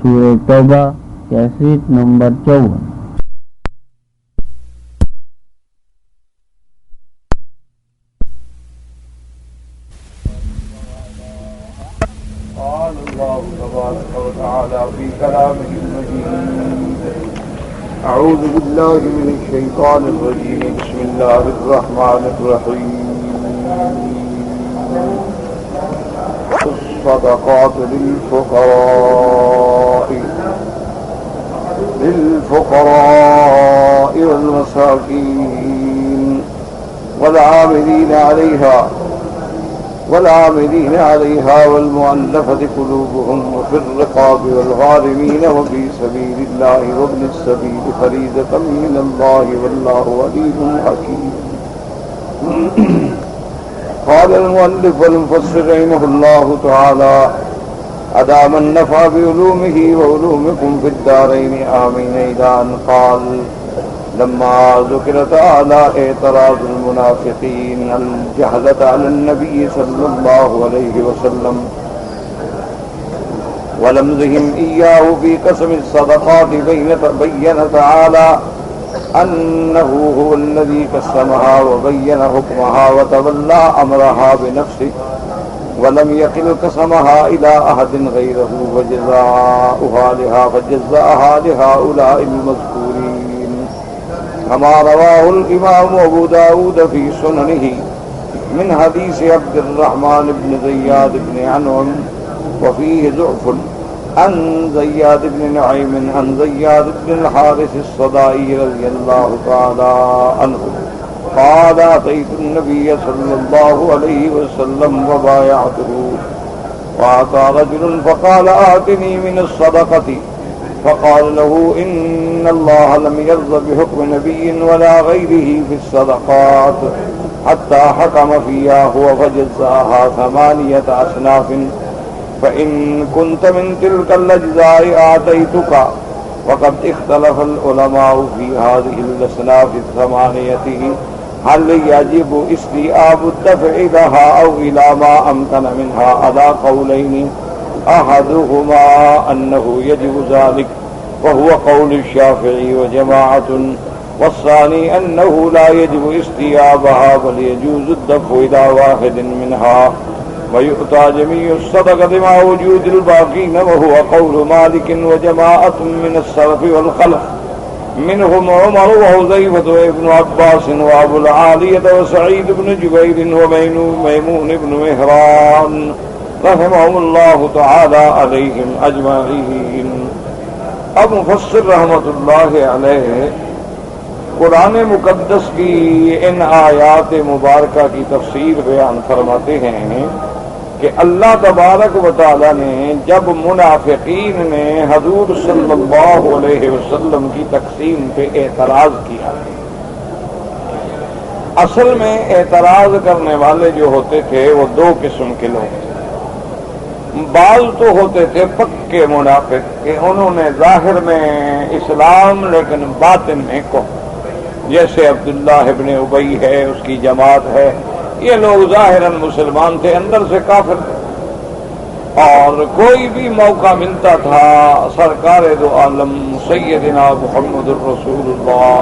سورہ توبہ cassette number 54۔ قال الله تبارك وتعالى في كلامه المجيد: أعوذ بالله من الشيطان الرجيم. بسم الله الرحمن الرحيم. الصدقات للفقراء والمساكين والعاملين عليها والمؤلفة قلوبهم وفي الرقاب والغارمين وفي سبيل الله وابن السبيل فريضة من الله والله عليم حكيم. قال المؤلف والمفسر رحمه الله تعالى: أدام النفع بعلومه وعلومكم في الدارين آمين. إلى أن قال: لما ذكر تعالى اعتراض المنافقين الجهلة على النبي صلى الله عليه وسلم ولمزهم إياه في قسم الصدقات بين تعالى أنه هو الذي قسمها وبين حكمها وتولى أمرها بنفسه ولم يقل قسمها إلى أحد غيره فجزاها لهؤلاء المذكورين، كما رواه الإمام أبو داود في سننه من حديث عبد الرحمن بن زياد بن عنهم، وفيه ضعف عن زياد بن نعيم عن زياد بن الحارث الصدائي رضي الله تعالى عنه قال: أتيت النبي صلى الله عليه وسلم وبايعته، وأتى رجل فقال: آتني من الصدقة، فقال له: إن الله لم يرض بحكم نبي ولا غيره في الصدقات حتى حكم فيها هو فجزاها 8 أصناف، فإن كنت من تلك الأجزاء آتيتك. وقد اختلف العلماء في هذه الأصناف 8 هل يجب استيعاب الدفع لها أو إلى ما أمكن منها على قولين، أحدهما أنه يجب ذلك وهو قول الشافعي وجماعة، والثاني أنه لا يجب استيعابها بل يجوز الدفع إلى واحد منها ويؤتى جميع الصدقة مع وجود الباقين، وهو قول مالك وجماعة من السلف والخلف منهم عمر وحذيفة وابن عباس وأبو العالية وسعيد بن جبير وميمون بن مهران رحمهم الله تعالى عليهم أجمعين۔ اب مفسر رحمت اللہ علیہ قرآن مقدس کی ان آیات مبارکہ کی تفسیر بیان فرماتے ہیں کہ اللہ تبارک و تعالی نے جب منافقین نے حضور صلی اللہ علیہ وسلم کی تقسیم پہ اعتراض کیا، اصل میں اعتراض کرنے والے جو ہوتے تھے وہ 2 قسم کے لوگ تھے۔ بعض تو ہوتے تھے پکے منافق کہ انہوں نے ظاہر میں اسلام لیکن باطن میں کفر، جیسے عبداللہ ابن ابی ہے، اس کی جماعت ہے، یہ لوگ ظاہراً مسلمان تھے، اندر سے کافر تھے، اور کوئی بھی موقع ملتا تھا سرکار دو عالم سیدنا محمد الرسول اللہ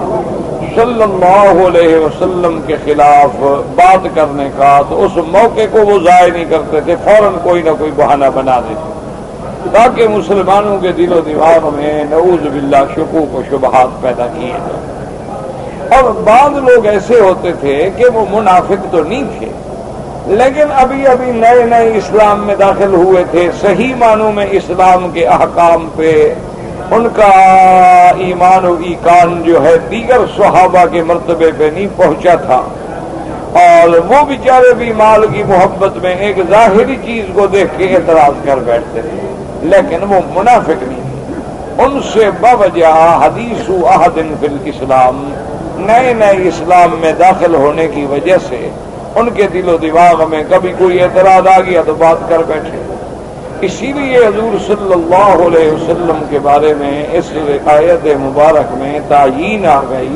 صلی اللہ علیہ وسلم کے خلاف بات کرنے کا، تو اس موقع کو وہ ضائع نہیں کرتے تھے، فوراً کوئی نہ کوئی بہانہ بنا دیتے تاکہ مسلمانوں کے دل و دماغ میں نعوذ باللہ شکوک و شبہات پیدا کیے جائیں۔ اور بعض لوگ ایسے ہوتے تھے کہ وہ منافق تو نہیں تھے لیکن ابھی نئے اسلام میں داخل ہوئے تھے، صحیح معنوں میں اسلام کے احکام پہ ان کا ایمان و ایقان جو ہے دیگر صحابہ کے مرتبے پہ نہیں پہنچا تھا، اور وہ بیچارے بھی مال کی محبت میں ایک ظاہری چیز کو دیکھ کے اعتراض کر بیٹھتے تھے، لیکن وہ منافق نہیں تھے۔ ان سے بوجہ حدیث عہد فی الاسلام، نئے اسلام میں داخل ہونے کی وجہ سے ان کے دل و دماغ میں کبھی کوئی اعتراض آ گیا تو بات کر بیٹھے۔ اسی لیے حضور صلی اللہ علیہ وسلم کے بارے میں اس آیت مبارک میں تعیین آ گئی،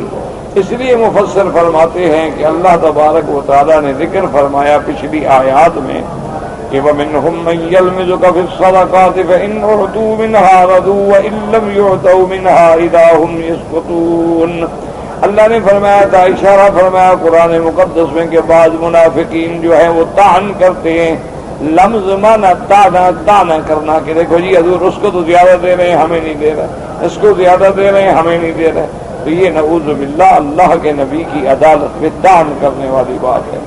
اس لیے مفسر فرماتے ہیں کہ اللہ تبارک و تعالیٰ نے ذکر فرمایا پچھلی آیات میں کہ وَمِنْهُمْ مَنْ يَلْمِزُكَ فِي الصَّدَقَاتِ فَإِنْ أُعْطُوا مِنْهَا رَضُوا وَإِنْ لَمْ يُعْطَوْا مِنْهَا إِذَا هُمْ يَسْخَطُونَ۔ اللہ نے فرمایا تھا، اشارہ فرمایا قرآن مقدس میں کہ بعض منافقین جو ہیں وہ طعن کرتے ہیں۔ لمز مانا طعن کرنا کہ دیکھو جی حضور اس کو تو زیادہ دے رہے ہیں ہمیں نہیں دے رہے، اس کو زیادہ دے رہے ہیں ہمیں نہیں دے رہے، تو یہ نعوذ باللہ اللہ کے نبی کی عدالت میں طعن کرنے والی بات ہے،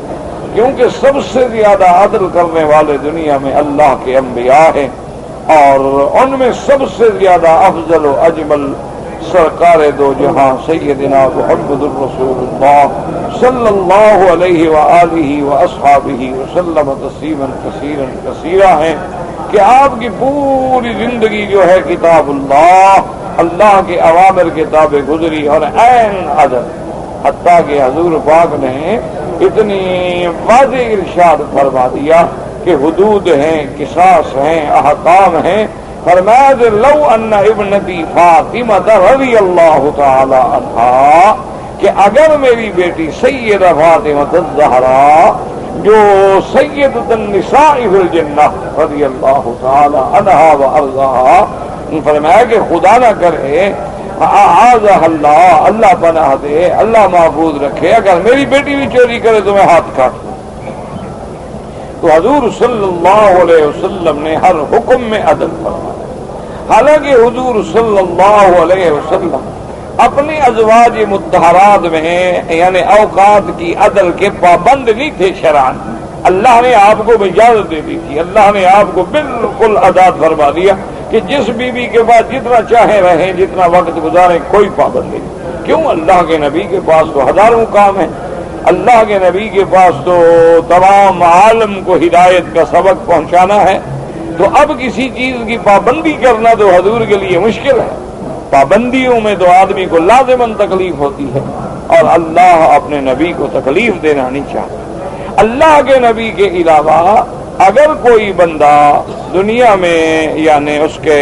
کیونکہ سب سے زیادہ عدل کرنے والے دنیا میں اللہ کے انبیاء ہیں، اور ان میں سب سے زیادہ افضل و اجمل سرکار دو جہاں سیدنا محمد الرسول اللہ صلی اللہ علیہ وآلہ واصحابہ وسلم تسلیما کثیرا کثیرا ہیں کہ آپ کی پوری زندگی جو ہے کتاب اللہ کے اوامر کے تابع گزری اور عین عدل، حتیٰ کہ حضور پاک نے اتنی واضح ارشاد فرما دیا کہ حدود ہیں، قصاص ہیں، احکام ہیں، فرمایا کہ لو ان ابنتی فاطمہ رضی اللہ تعالی عنہا، کہ اگر میری بیٹی سیدہ فاطمہ الزہرا جو سیدۃ النساء فی الجنہ رضی اللہ تعالی عنہا وارضاہا، فرمایا کہ خدا نہ کرے اعاذہ اللہ پناہ دے، اللہ محفوظ رکھے، اگر میری بیٹی بھی چوری کرے تو میں ہاتھ کاٹ دوں۔ تو حضور صلی اللہ علیہ وسلم نے ہر حکم میں عدل فرمایا، حالانکہ حضور صلی اللہ علیہ وسلم اپنی ازواج مطہرات میں یعنی اوقات کی عدل کے پابند نہیں تھے شرعاً، اللہ نے آپ کو اجازت دے دی تھی، اللہ نے آپ کو بالکل آزاد فرما دیا کہ جس بیوی کے بعد جتنا چاہیں رہیں، جتنا وقت گزاریں، کوئی پابندی نہیں۔ کیوں؟ اللہ کے نبی کے پاس تو ہزاروں کام ہیں، اللہ کے نبی کے پاس تو تمام عالم کو ہدایت کا سبق پہنچانا ہے، تو اب کسی چیز کی پابندی کرنا تو حضور کے لیے مشکل ہے، پابندیوں میں تو آدمی کو لازماً تکلیف ہوتی ہے، اور اللہ اپنے نبی کو تکلیف دینا نہیں چاہتا۔ اللہ کے نبی کے علاوہ اگر کوئی بندہ دنیا میں یعنی اس کے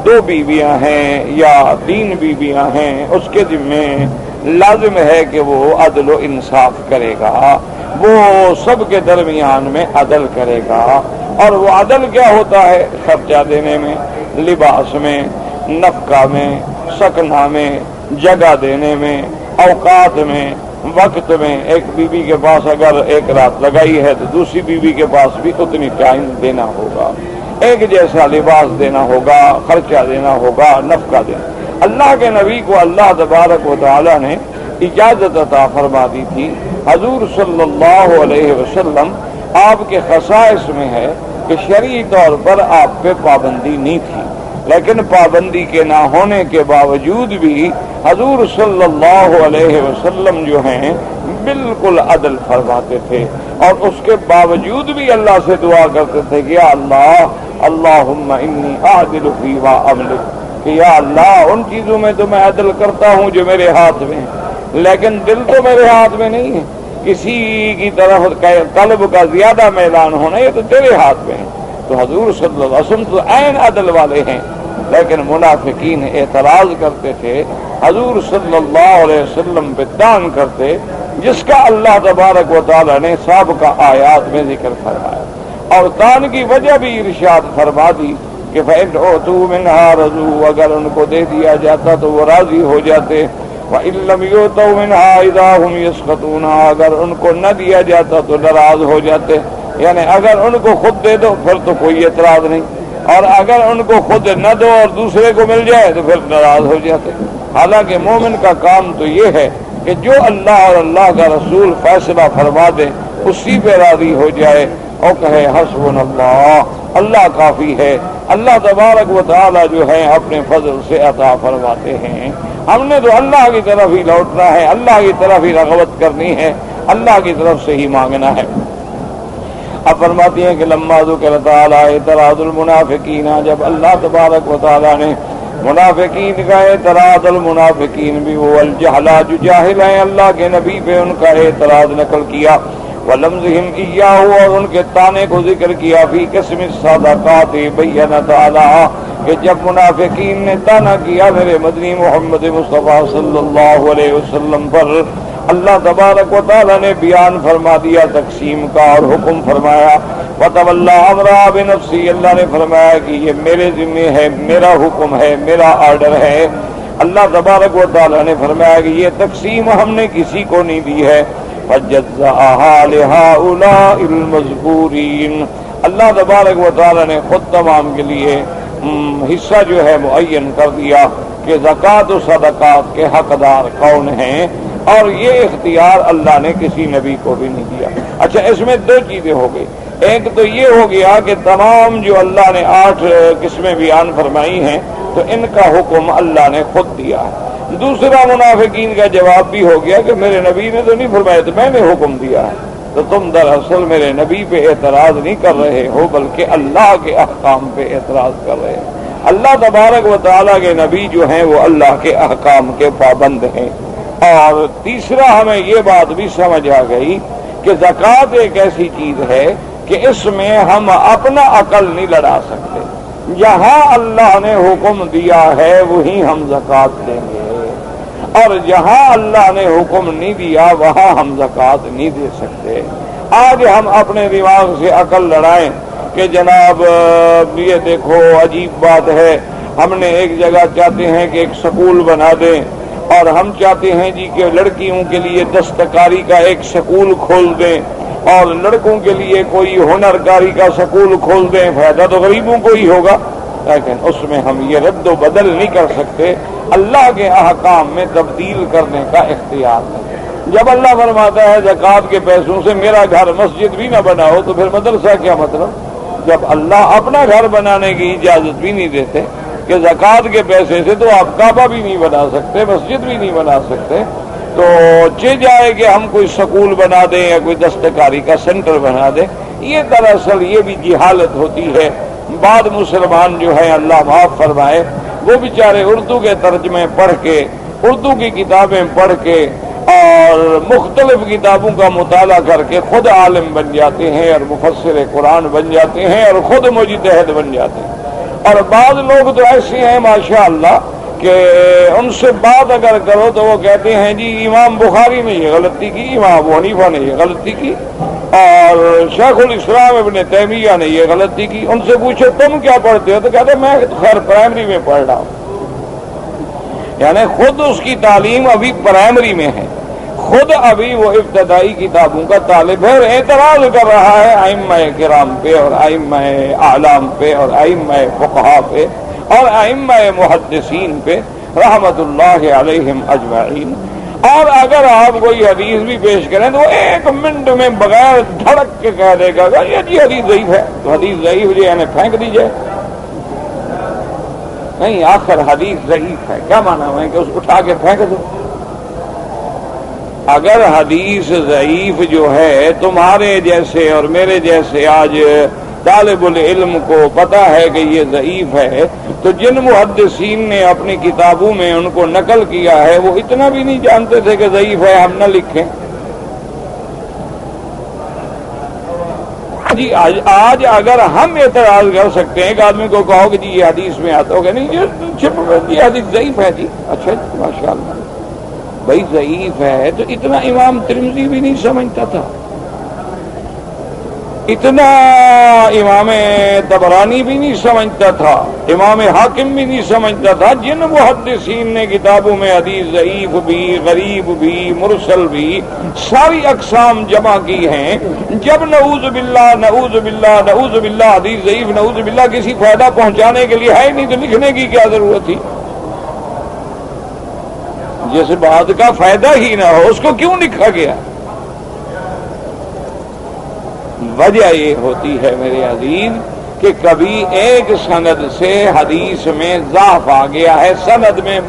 2 بیویاں ہیں یا 3 بیویاں ہیں، اس کے ذمے لازم ہے کہ وہ عدل و انصاف کرے گا، وہ سب کے درمیان میں عدل کرے گا، اور وہ عدل کیا ہوتا ہے؟ خرچہ دینے میں، لباس میں، نفقہ میں، سکنا میں، جگہ دینے میں، اوقات میں، وقت میں۔ ایک بیوی کے پاس اگر ایک رات لگائی ہے تو دوسری بیوی کے پاس بھی اتنی ٹائم دینا ہوگا، ایک جیسا لباس دینا ہوگا، خرچہ دینا ہوگا، نفقہ دینا۔ اللہ کے نبی کو اللہ تبارک و تعالی نے اجازت عطا فرما دی تھی۔ حضور صلی اللہ علیہ وسلم آپ کے خصائص میں ہے کہ شرعی طور پر آپ پہ پابندی نہیں تھی، لیکن پابندی کے نہ ہونے کے باوجود بھی حضور صلی اللہ علیہ وسلم جو ہیں بالکل عدل فرماتے تھے، اور اس کے باوجود بھی اللہ سے دعا کرتے تھے کہ یا اللہ اللہم انی اعدل فی ما املک، کہ یا اللہ ان چیزوں میں تو میں عدل کرتا ہوں جو میرے ہاتھ میں ہیں، لیکن دل تو میرے ہاتھ میں نہیں ہے، کسی کی طرف قلب کا زیادہ میلان ہونا یہ تو تیرے ہاتھ میں ہے۔ تو حضور صلی اللہ علیہ وسلم تو عین عدل والے ہیں، لیکن منافقین اعتراض کرتے تھے، حضور صلی اللہ علیہ وسلم پہ طعن کرتے، جس کا اللہ تبارک و تعالی نے سابقہ آیات میں ذکر فرمایا، اور طعن کی وجہ بھی ارشاد فرما دی کہ فَإِنْ أُوتُوا مِنْهَا رَضُوا، اگر ان کو دے دیا جاتا تو وہ راضی ہو جاتے، وَإِنْ لَمْ يُؤْتَوْا مِنْهَا إِذَا هُمْ يَسْخَطُونَ، اگر ان کو نہ دیا جاتا تو ناراض ہو جاتے، یعنی اگر ان کو خود دے دو پھر تو کوئی اعتراض نہیں، اور اگر ان کو خود نہ دو اور دوسرے کو مل جائے تو پھر ناراض ہو جاتے۔ حالانکہ مومن کا کام تو یہ ہے کہ جو اللہ اور اللہ کا رسول فیصلہ فرما دے اسی پہ راضی ہو جائے اور کہے حسبنا اللہ، اللہ کافی ہے۔ اللہ تبارک و تعالی جو ہے اپنے فضل سے عطا فرماتے ہیں، ہم نے تو اللہ کی طرف ہی لوٹنا ہے، اللہ کی طرف ہی رغبت کرنی ہے، اللہ کی طرف سے ہی مانگنا ہے۔ اب فرماتی ہیں کہ لما ذکر تعالی اعتراض المنافقین، جب اللہ تبارک و تعالی نے منافقین کا اعتراض، المنافقین بھی وہ الجہلا جو جاہل ہیں اللہ کے نبی پہ ان کا اعتراض نقل کیا، ولمزہم ایاہ، اور ان کے طعنے کو ذکر کیا، فی قسم الصدقات بین تعالی، کہ جب منافقین نے طعنا کیا میرے مدنی محمد مصطفیٰ صلی اللہ علیہ وسلم پر اللہ تبارک و تعالیٰ نے بیان فرما دیا تقسیم کا اور حکم فرمایا وَتَوَلَّى أَمْرَهَا بِنَفْسِهِ، اللہ نے فرمایا کہ یہ میرے ذمہ ہے، میرا حکم ہے، میرا آرڈر ہے۔ اللہ تبارک و تعالیٰ نے فرمایا کہ یہ تقسیم ہم نے کسی کو نہیں دی ہے۔ فَجَزَّأَهَا لِهَؤُلَاءِ الْمَذْكُورِينَ، اللہ تبارک و تعالیٰ نے خود تمام کے لیے حصہ جو ہے معین کر دیا کہ زکوٰۃ و صدقات کے حقدار کون ہیں، اور یہ اختیار اللہ نے کسی نبی کو بھی نہیں دیا۔ اچھا، اس میں دو چیزیں ہو گئی، ایک تو یہ ہو گیا کہ تمام جو اللہ نے 8 قسمیں بیان فرمائی ہیں تو ان کا حکم اللہ نے خود دیا ہے۔ دوسرا منافقین کا جواب بھی ہو گیا کہ میرے نبی نے تو نہیں فرمایا، تو میں نے حکم دیا ہے، تو تم دراصل میرے نبی پہ اعتراض نہیں کر رہے ہو بلکہ اللہ کے احکام پہ اعتراض کر رہے ہیں۔ اللہ تبارک و تعالیٰ کے نبی جو ہیں وہ اللہ کے احکام کے پابند ہیں۔ اور تیسرا ہمیں یہ بات بھی سمجھ آ گئی کہ زکوٰۃ ایک ایسی چیز ہے کہ اس میں ہم اپنا عقل نہیں لڑا سکتے، جہاں اللہ نے حکم دیا ہے وہیں ہم زکوٰۃ دیں گے، اور جہاں اللہ نے حکم نہیں دیا وہاں ہم زکوٰۃ نہیں دے سکتے۔ آج ہم اپنے دماغ سے عقل لڑائیں کہ جناب یہ دیکھو عجیب بات ہے، ہم نے ایک جگہ چاہتے ہیں کہ ایک سکول بنا دیں، اور ہم چاہتے ہیں جی کہ لڑکیوں کے لیے دستکاری کا ایک سکول کھول دیں، اور لڑکوں کے لیے کوئی ہنر کاری کا سکول کھول دیں، فائدہ تو غریبوں کو ہی ہوگا، لیکن اس میں ہم یہ رد و بدل نہیں کر سکتے، اللہ کے احکام میں تبدیل کرنے کا اختیار نہیں۔ جب اللہ فرماتا ہے زکوٰۃ کے پیسوں سے میرا گھر مسجد بھی نہ بناؤ، تو پھر مدرسہ کیا مطلب؟ جب اللہ اپنا گھر بنانے کی اجازت بھی نہیں دیتے کہ زکوٰۃ کے پیسے سے تو آپ کعبہ بھی نہیں بنا سکتے، مسجد بھی نہیں بنا سکتے، تو جائے کہ ہم کوئی سکول بنا دیں یا کوئی دستکاری کا سینٹر بنا دیں، یہ دراصل یہ بھی جہالت ہوتی ہے۔ بعد مسلمان جو ہیں اللہ معاف فرمائے، وہ بیچارے اردو کے ترجمے پڑھ کے، اردو کی کتابیں پڑھ کے اور مختلف کتابوں کا مطالعہ کر کے خود عالم بن جاتے ہیں اور مفسر قرآن بن جاتے ہیں اور خود مجتہد بن جاتے ہیں۔ اور بعض لوگ تو ایسے ہیں ماشاءاللہ کہ ان سے بات اگر کرو تو وہ کہتے ہیں جی امام بخاری نے یہ غلطی کی، امام ابو حنیفہ نے یہ غلطی کی، اور شیخ الاسلام ابن تیمیہ نے یہ غلطی کی۔ ان سے پوچھو تم کیا پڑھتے ہو تو کہتے ہیں میں خیر پرائمری میں پڑھ رہا ہوں، یعنی خود اس کی تعلیم ابھی پرائمری میں ہے، خود ابھی وہ ابتدائی کتابوں کا طالب ہے، اور اعتراض کر رہا ہے ائمہ کرام پہ اور ائمہ اعلام پہ اور ائمہ فقہا پہ اور ائمہ محدثین پہ رحمت اللہ علیہم اجمعین۔ اور اگر آپ کوئی حدیث بھی پیش کریں تو وہ 1 منٹ میں بغیر دھڑک کے کہہ دے گا یہ جی حدیث ضعیف ہے، تو حدیث ضعیف جو ہے پھینک دی جائے، نہیں آخر حدیث ضعیف ہے کیا مانا ہے کہ اس اٹھا کے پھینک دو؟ اگر حدیث ضعیف جو ہے تمہارے جیسے اور میرے جیسے آج طالب العلم کو پتا ہے کہ یہ ضعیف ہے، تو جن محدثین نے اپنی کتابوں میں ان کو نقل کیا ہے وہ اتنا بھی نہیں جانتے تھے کہ ضعیف ہے، ہم نہ لکھیں۔ جی آج اگر ہم اعتراض کر سکتے ہیں ایک آدمی کو کہو کہ جی یہ حدیث میں آتا ہوگا نہیں یہ حدیث ضعیف ہے جی، اچھا جی ماشاءاللہ بھائی ضعیف ہے، تو اتنا امام ترمذی بھی نہیں سمجھتا تھا، اتنا امام طبرانی بھی نہیں سمجھتا تھا، امام حاکم بھی نہیں سمجھتا تھا۔ جن محدثین نے کتابوں میں حدیث ضعیف بھی، غریب بھی، مرسل بھی ساری اقسام جمع کی ہیں، جب نعوذ باللہ نعوذ باللہ نعوذ باللہ حدیث ضعیف نعوذ باللہ کسی فائدہ پہنچانے کے لیے ہے نہیں تو لکھنے کی کیا ضرورت تھی؟ جس بات کا فائدہ ہی نہ ہو اس کو کیوں لکھا گیا؟ وجہ یہ ہوتی ہے میرے عزیز کہ کبھی ایک سند سے حدیث میں ضعف آ گیا ہے، سند میں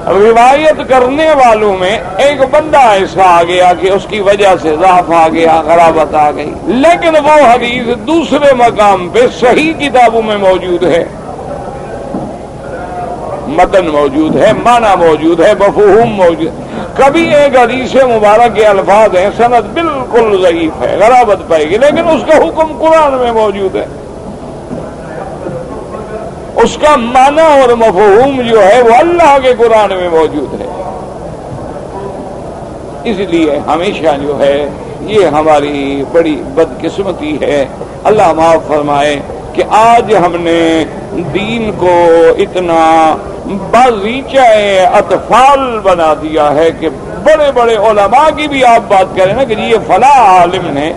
روایت کرنے والوں میں ایک بندہ ایسا آ گیا کہ اس کی وجہ سے ضعف آ گیا، غرابت آ گئی، لیکن وہ حدیث دوسرے مقام پہ صحیح کتابوں میں موجود ہے، متن موجود ہے، معنی موجود ہے، مفہوم موجود ہے۔ کبھی ایک حدیث مبارک کے الفاظ ہیں سند بالکل ضعیف ہے، غرابت پائے گی، لیکن اس کا حکم قرآن میں موجود ہے، اس کا معنی اور مفہوم جو ہے وہ اللہ کے قرآن میں موجود ہے۔ اس لیے ہمیشہ جو ہے یہ ہماری بڑی بدقسمتی ہے، اللہ معاف فرمائے کہ آج ہم نے دین کو اتنا باغیچہ اطفال بنا دیا ہے کہ بڑے بڑے علماء کی بھی آپ بات کریں نا کہ یہ فلاں عالم نے،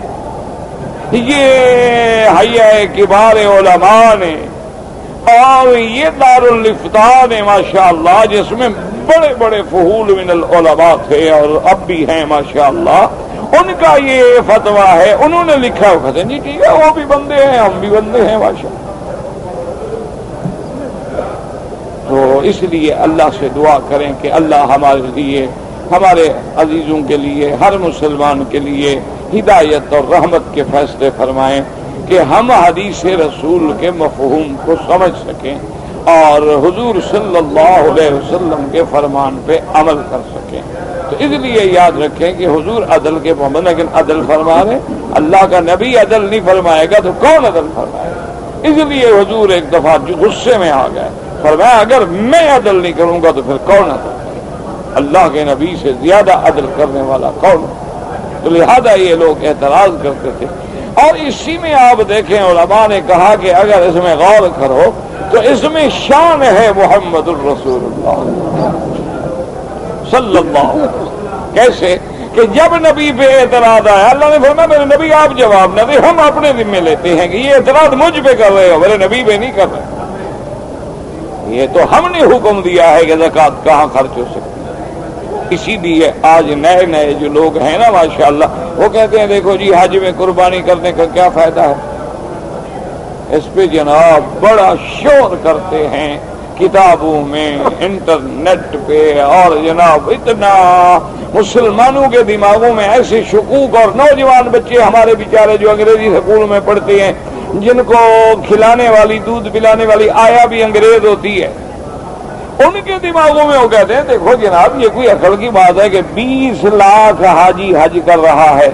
یہ حیا کبار علماء نے، اور یہ دارالافتاء نے ماشاءاللہ جس میں بڑے بڑے فحول من العلماء تھے اور اب بھی ہیں ماشاءاللہ، ان کا یہ فتویٰ ہے، انہوں نے لکھا ہوا ہے جی ٹھیک ہے، وہ بھی بندے ہیں ہم بھی بندے ہیں ماشاءاللہ۔ تو اس لیے اللہ سے دعا کریں کہ اللہ ہمارے لیے، ہمارے عزیزوں کے لیے، ہر مسلمان کے لیے ہدایت اور رحمت کے فیصلے فرمائیں کہ ہم حدیث رسول کے مفہوم کو سمجھ سکیں اور حضور صلی اللہ علیہ وسلم کے فرمان پہ عمل کر سکیں۔ تو اس لیے یاد رکھیں کہ حضور عدل کے پابند، لیکن عدل فرما رہے، اللہ کا نبی عدل نہیں فرمائے گا تو کون عدل فرمائے گا؟ اس لیے حضور ایک دفعہ غصے میں آ گئے، فرمایا اگر میں عدل نہیں کروں گا تو پھر کون عدل کرے گا؟ اللہ کے نبی سے زیادہ عدل کرنے والا کون؟ تو لہذا یہ لوگ اعتراض کرتے تھے، اور اسی میں آپ دیکھیں علماء نے کہا کہ اگر اس میں غور کرو تو اس میں شان ہے محمد الرسول اللہ صلی اللہ علیہ وسلم۔ کیسے کہ جب نبی پہ اعتراض آیا، اللہ نے فرمایا میرے نبی آپ جواب نہ دیں، ہم اپنے ذمہ لیتے ہیں کہ یہ اعتراض مجھ پہ کر رہے ہو، میرے نبی پہ نہیں کر رہے، یہ تو ہم نے حکم دیا ہے کہ زکوٰۃ کہاں خرچ ہو سکتی۔ اسی لیے آج نئے نئے جو لوگ ہیں نا ماشاءاللہ، وہ کہتے ہیں دیکھو جی حج میں قربانی کرنے کا کیا فائدہ ہے، اس پہ جناب بڑا شور کرتے ہیں کتابوں میں، انٹرنیٹ پہ، اور جناب اتنا مسلمانوں کے دماغوں میں ایسے شکوک، اور نوجوان بچے ہمارے بیچارے جو انگریزی اسکول میں پڑھتے ہیں، جن کو کھلانے والی، دودھ پلانے والی آیا بھی انگریز ہوتی ہے، ان کے دماغوں میں وہ کہتے ہیں دیکھو جناب یہ کوئی عقل کی بات ہے کہ 20 لاکھ حاجی حج کر رہا ہے،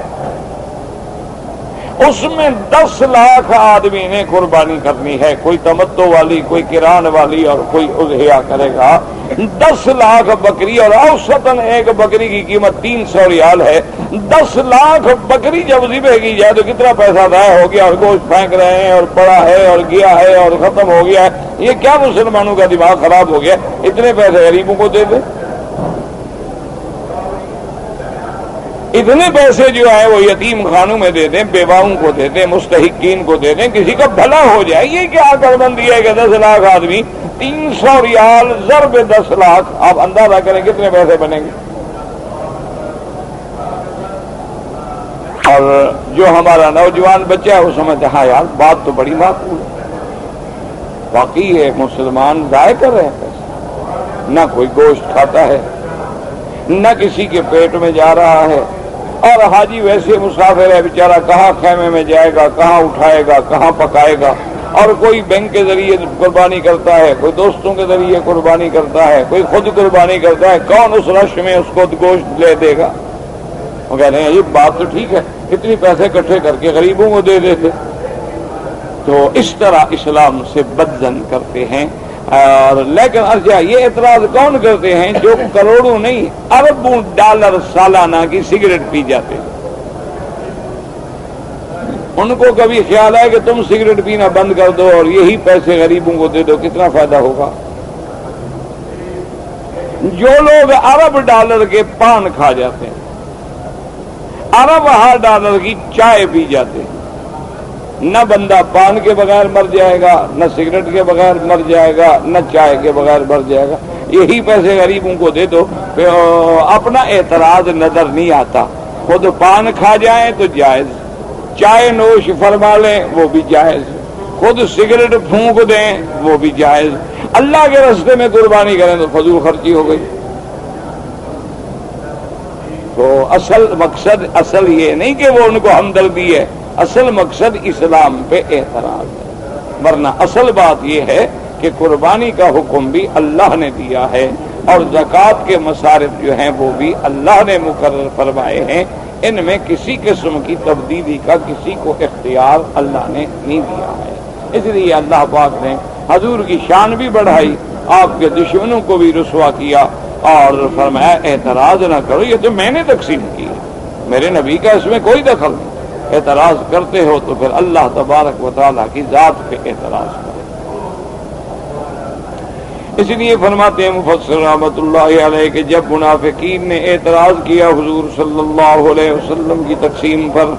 اس میں 10 لاکھ آدمی نے قربانی کرنی ہے، کوئی تمتع والی، کوئی کران والی، اور کوئی اضحیہ کرے گا۔ 10 لاکھ بکری، اور اوسطاً ایک بکری کی قیمت 300 ریال ہے۔ 10 لاکھ بکری جب ذبح کی جائے تو کتنا پیسہ ضائع ہو گیا، اور گوشت پھینک رہے ہیں، اور پڑا ہے، اور گیا ہے، اور ختم ہو گیا ہے۔ یہ کیا مسلمانوں کا دماغ خراب ہو گیا؟ اتنے پیسے غریبوں کو دے دیں، اتنے پیسے جو ہیں وہ یتیم خانوں میں دے دیں، بیواؤں کو دے دیں، مستحقین کو دے دیں، کسی کا بھلا ہو جائے۔ یہ کیا عقل مندی ہے کہ 10 لاکھ آدمی 300 ریال ضرب 10 لاکھ، آپ اندازہ کریں کتنے پیسے بنیں گے۔ اور جو ہمارا نوجوان بچہ ہے وہ سمجھتے ہاں یار بات تو بڑی معقول ہے، واقعی ہے مسلمان ضائع کر رہے ہیں پیسے، نہ کوئی گوشت کھاتا ہے، نہ کسی کے پیٹ میں جا رہا ہے، اور حاجی ویسے مسافر ہے بیچارہ، کہاں خیمے میں جائے گا، کہاں اٹھائے گا، کہاں پکائے گا۔ اور کوئی بینک کے ذریعے قربانی کرتا ہے، کوئی دوستوں کے ذریعے قربانی کرتا ہے، کوئی خود قربانی کرتا ہے، کون اس رش میں اس کو گوشت لے دے گا؟ وہ کہتے ہیں یہ بات تو ٹھیک ہے، اتنے پیسے اکٹھے کر کے غریبوں کو دے دیتے۔ تو اس طرح اسلام سے بدظن کرتے ہیں۔ اور لیکن اچھا یہ اعتراض کون کرتے ہیں؟ جو کروڑوں نہیں اربوں ڈالر سالانہ کی سگریٹ پی جاتے ہیں، ان کو کبھی خیال ہے کہ تم سگریٹ پینا بند کر دو اور یہی پیسے غریبوں کو دے دو، کتنا فائدہ ہوگا؟ جو لوگ ارب ڈالر کے پان کھا جاتے ہیں، ارب ڈالر کی چائے پی جاتے ہیں، نہ بندہ پان کے بغیر مر جائے گا، نہ سگریٹ کے بغیر مر جائے گا، نہ چائے کے بغیر مر جائے گا، یہی پیسے غریبوں کو دے دو۔ اپنا اعتراض نظر نہیں آتا، خود پان کھا جائیں تو جائز، چائے نوش فرما لیں وہ بھی جائز، خود سگریٹ پھونک دیں وہ بھی جائز، اللہ کے راستے میں قربانی کریں تو فضول خرچی ہو گئی۔ تو اصل مقصد یہ نہیں کہ وہ ان کو ہمدردی ہے، اصل مقصد اسلام پہ اعتراض ہے، ورنہ اصل بات یہ ہے کہ قربانی کا حکم بھی اللہ نے دیا ہے، اور زکوٰۃ کے مصارف جو ہیں وہ بھی اللہ نے مقرر فرمائے ہیں، ان میں کسی قسم کی تبدیلی کا کسی کو اختیار اللہ نے نہیں دیا ہے۔ اس لیے اللہ پاک نے حضور کی شان بھی بڑھائی، آپ کے دشمنوں کو بھی رسوا کیا، اور فرمایا اعتراض نہ کرو، یہ تو میں نے تقسیم کی ہے، میرے نبی کا اس میں کوئی دخل نہیں، اعتراض کرتے ہو تو پھر اللہ تبارک و تعالیٰ کی ذات پہ اعتراض کرو۔ اس لیے فرماتے ہیں مفسر رحمۃ اللہ علیہ کہ جب منافقین نے اعتراض کیا حضور صلی اللہ علیہ وسلم کی تقسیم پر،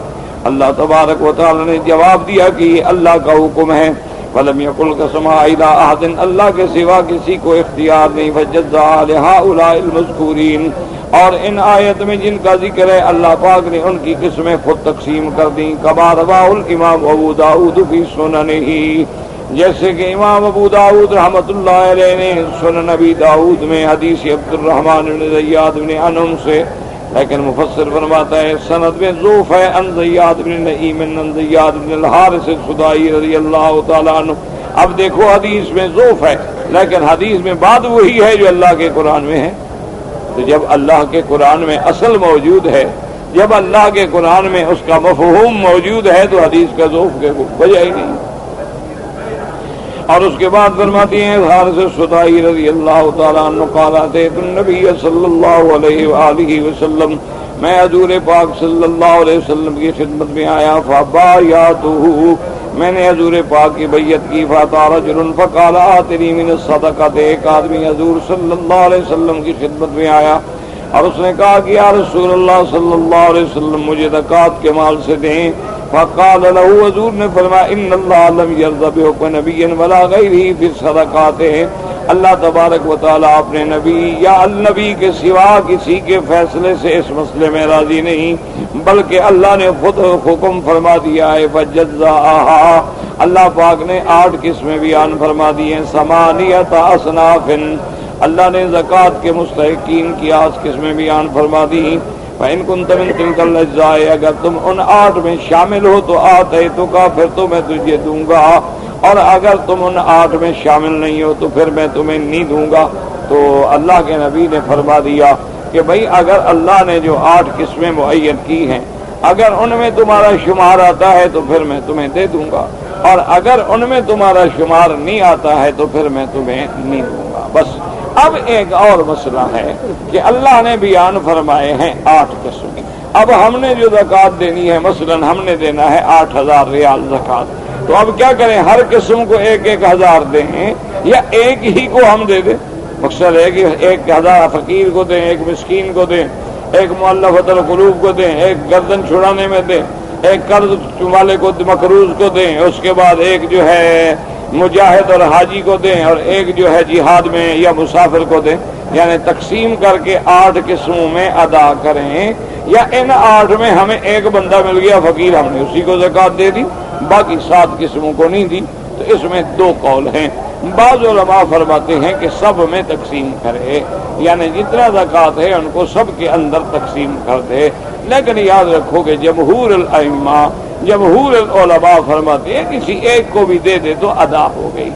اللہ تبارک و تعالیٰ نے جواب دیا کہ یہ اللہ کا حکم ہے، وَلَمْ يَقُلْ قَسَمَا إِلَىٰ أَحَدٍ، اللہ کے سوا کسی کو اختیار نہیں، فَجَزَّىٰ لِهَٰؤُلَاءِ الْمَذْكُورِينَ، اور ان آیت میں جن کا ذکر ہے اللہ پاک نے ان کی قسمیں خود تقسیم کر دیں، كَمَا رَوَاهُ الْإِمَامُ أَبُو دَاؤُد فِي سُنَنِهِ، جیسے کہ امام ابو داؤد رحمۃ اللہ علیہ نے سنن نبی داؤد میں حدیث عبد الرحمن بن زیاد بن انم سے، لیکن مفسر فرماتا ہے سند میں ضعف ہے، ان زیاد بن نعیم ان زیاد بن الحارث السدائی رضی اللہ تعالیٰ عنہ۔ اب دیکھو حدیث میں ضعف ہے، لیکن حدیث میں بات وہی ہے جو اللہ کے قرآن میں ہے، تو جب اللہ کے قرآن میں اصل موجود ہے، جب اللہ کے قرآن میں اس کا مفہوم موجود ہے تو حدیث کا ضعف کے وجہ ہی نہیں۔ اور اس کے بعد فرماتی ہیں حارث السدائی رضی اللہ تعالیٰ عنہ قال اتیت النبی صلی اللہ علیہ وآلہ وسلم، میں حضور پاک صلی اللہ علیہ وسلم کی خدمت میں آیا، فبایعتہ، میں نے حضور پاک کی بیعت کی، فاتا رجل فقال آتنی من الصدقۃ، ایک آدمی حضور صلی اللہ علیہ وسلم کی خدمت میں آیا اور اس نے کہا کہ یا رسول اللہ صلی اللہ علیہ وسلم مجھے زکوٰۃ کے مال سے دیں، فقال له، حضور نے فرمایا ان اللہ لم یرض بحکم نبی ولا غیرہ فی الصدقات، اللہ تبارک و تعالیٰ اپنے نبی یا النبی کے سوا کسی کے فیصلے سے اس مسئلے میں راضی نہیں، بلکہ اللہ نے خود حکم فرما دیا ہے، فجزاها، اللہ پاک نے 8 قسمیں بیان فرما دی ہیں، ثمانیۃ اصناف، اللہ نے زکوٰۃ کے مستحقین کی 8 قسمیں بیان فرما دی، فَإِن كُنتَ مِن تِلْكَ الْأَجْزَاءِ، اگر تم ان 8 میں شامل ہو تو آتَيْتُكَ، پھر تو میں تجھے دوں گا، اور اگر تم ان 8 میں شامل نہیں ہو تو پھر میں تمہیں نہیں دوں گا۔ تو اللہ کے نبی نے فرما دیا کہ بھئی اگر اللہ نے جو 8 قسمیں معین کی ہیں، اگر ان میں تمہارا شمار آتا ہے تو پھر میں تمہیں دے دوں گا، اور اگر ان میں تمہارا شمار نہیں آتا ہے تو پھر میں تمہیں نہیں دوں گا۔ بس اب ایک اور مسئلہ ہے کہ اللہ نے بیان فرمائے ہیں 8 قسم، اب ہم نے جو زکوٰۃ دینی ہے، مثلا ہم نے دینا ہے 8000 ریال زکوٰۃ، تو اب کیا کریں، ہر قسم کو 1,000 دیں یا ایک ہی کو ہم دے دیں؟ مقصد ہے کہ 1,000 فقیر کو دیں، ایک مسکین کو دیں، ایک مؤلفۃ القلوب کو دیں، ایک گردن چھڑانے میں دیں، ایک قرض والے کو مقروض کو دیں، اس کے بعد ایک جو ہے مجاہد اور حاجی کو دیں، اور ایک جو ہے جہاد میں یا مسافر کو دیں، یعنی تقسیم کر کے 8 قسموں میں ادا کریں، یا ان 8 میں ہمیں ایک بندہ مل گیا فقیر، ہم نے اسی کو زکوٰۃ دے دی، باقی 7 قسموں کو نہیں دی۔ تو اس میں 2 قول ہیں، بعض علماء فرماتے ہیں کہ سب میں تقسیم کرے، یعنی جتنا زکوٰۃ ہے ان کو سب کے اندر تقسیم کر دے، لیکن یاد رکھو کہ جمہور الائمہ، جمہور العلماء فرماتے ہیں کسی ایک کو بھی دے دے تو ادا ہو گئی۔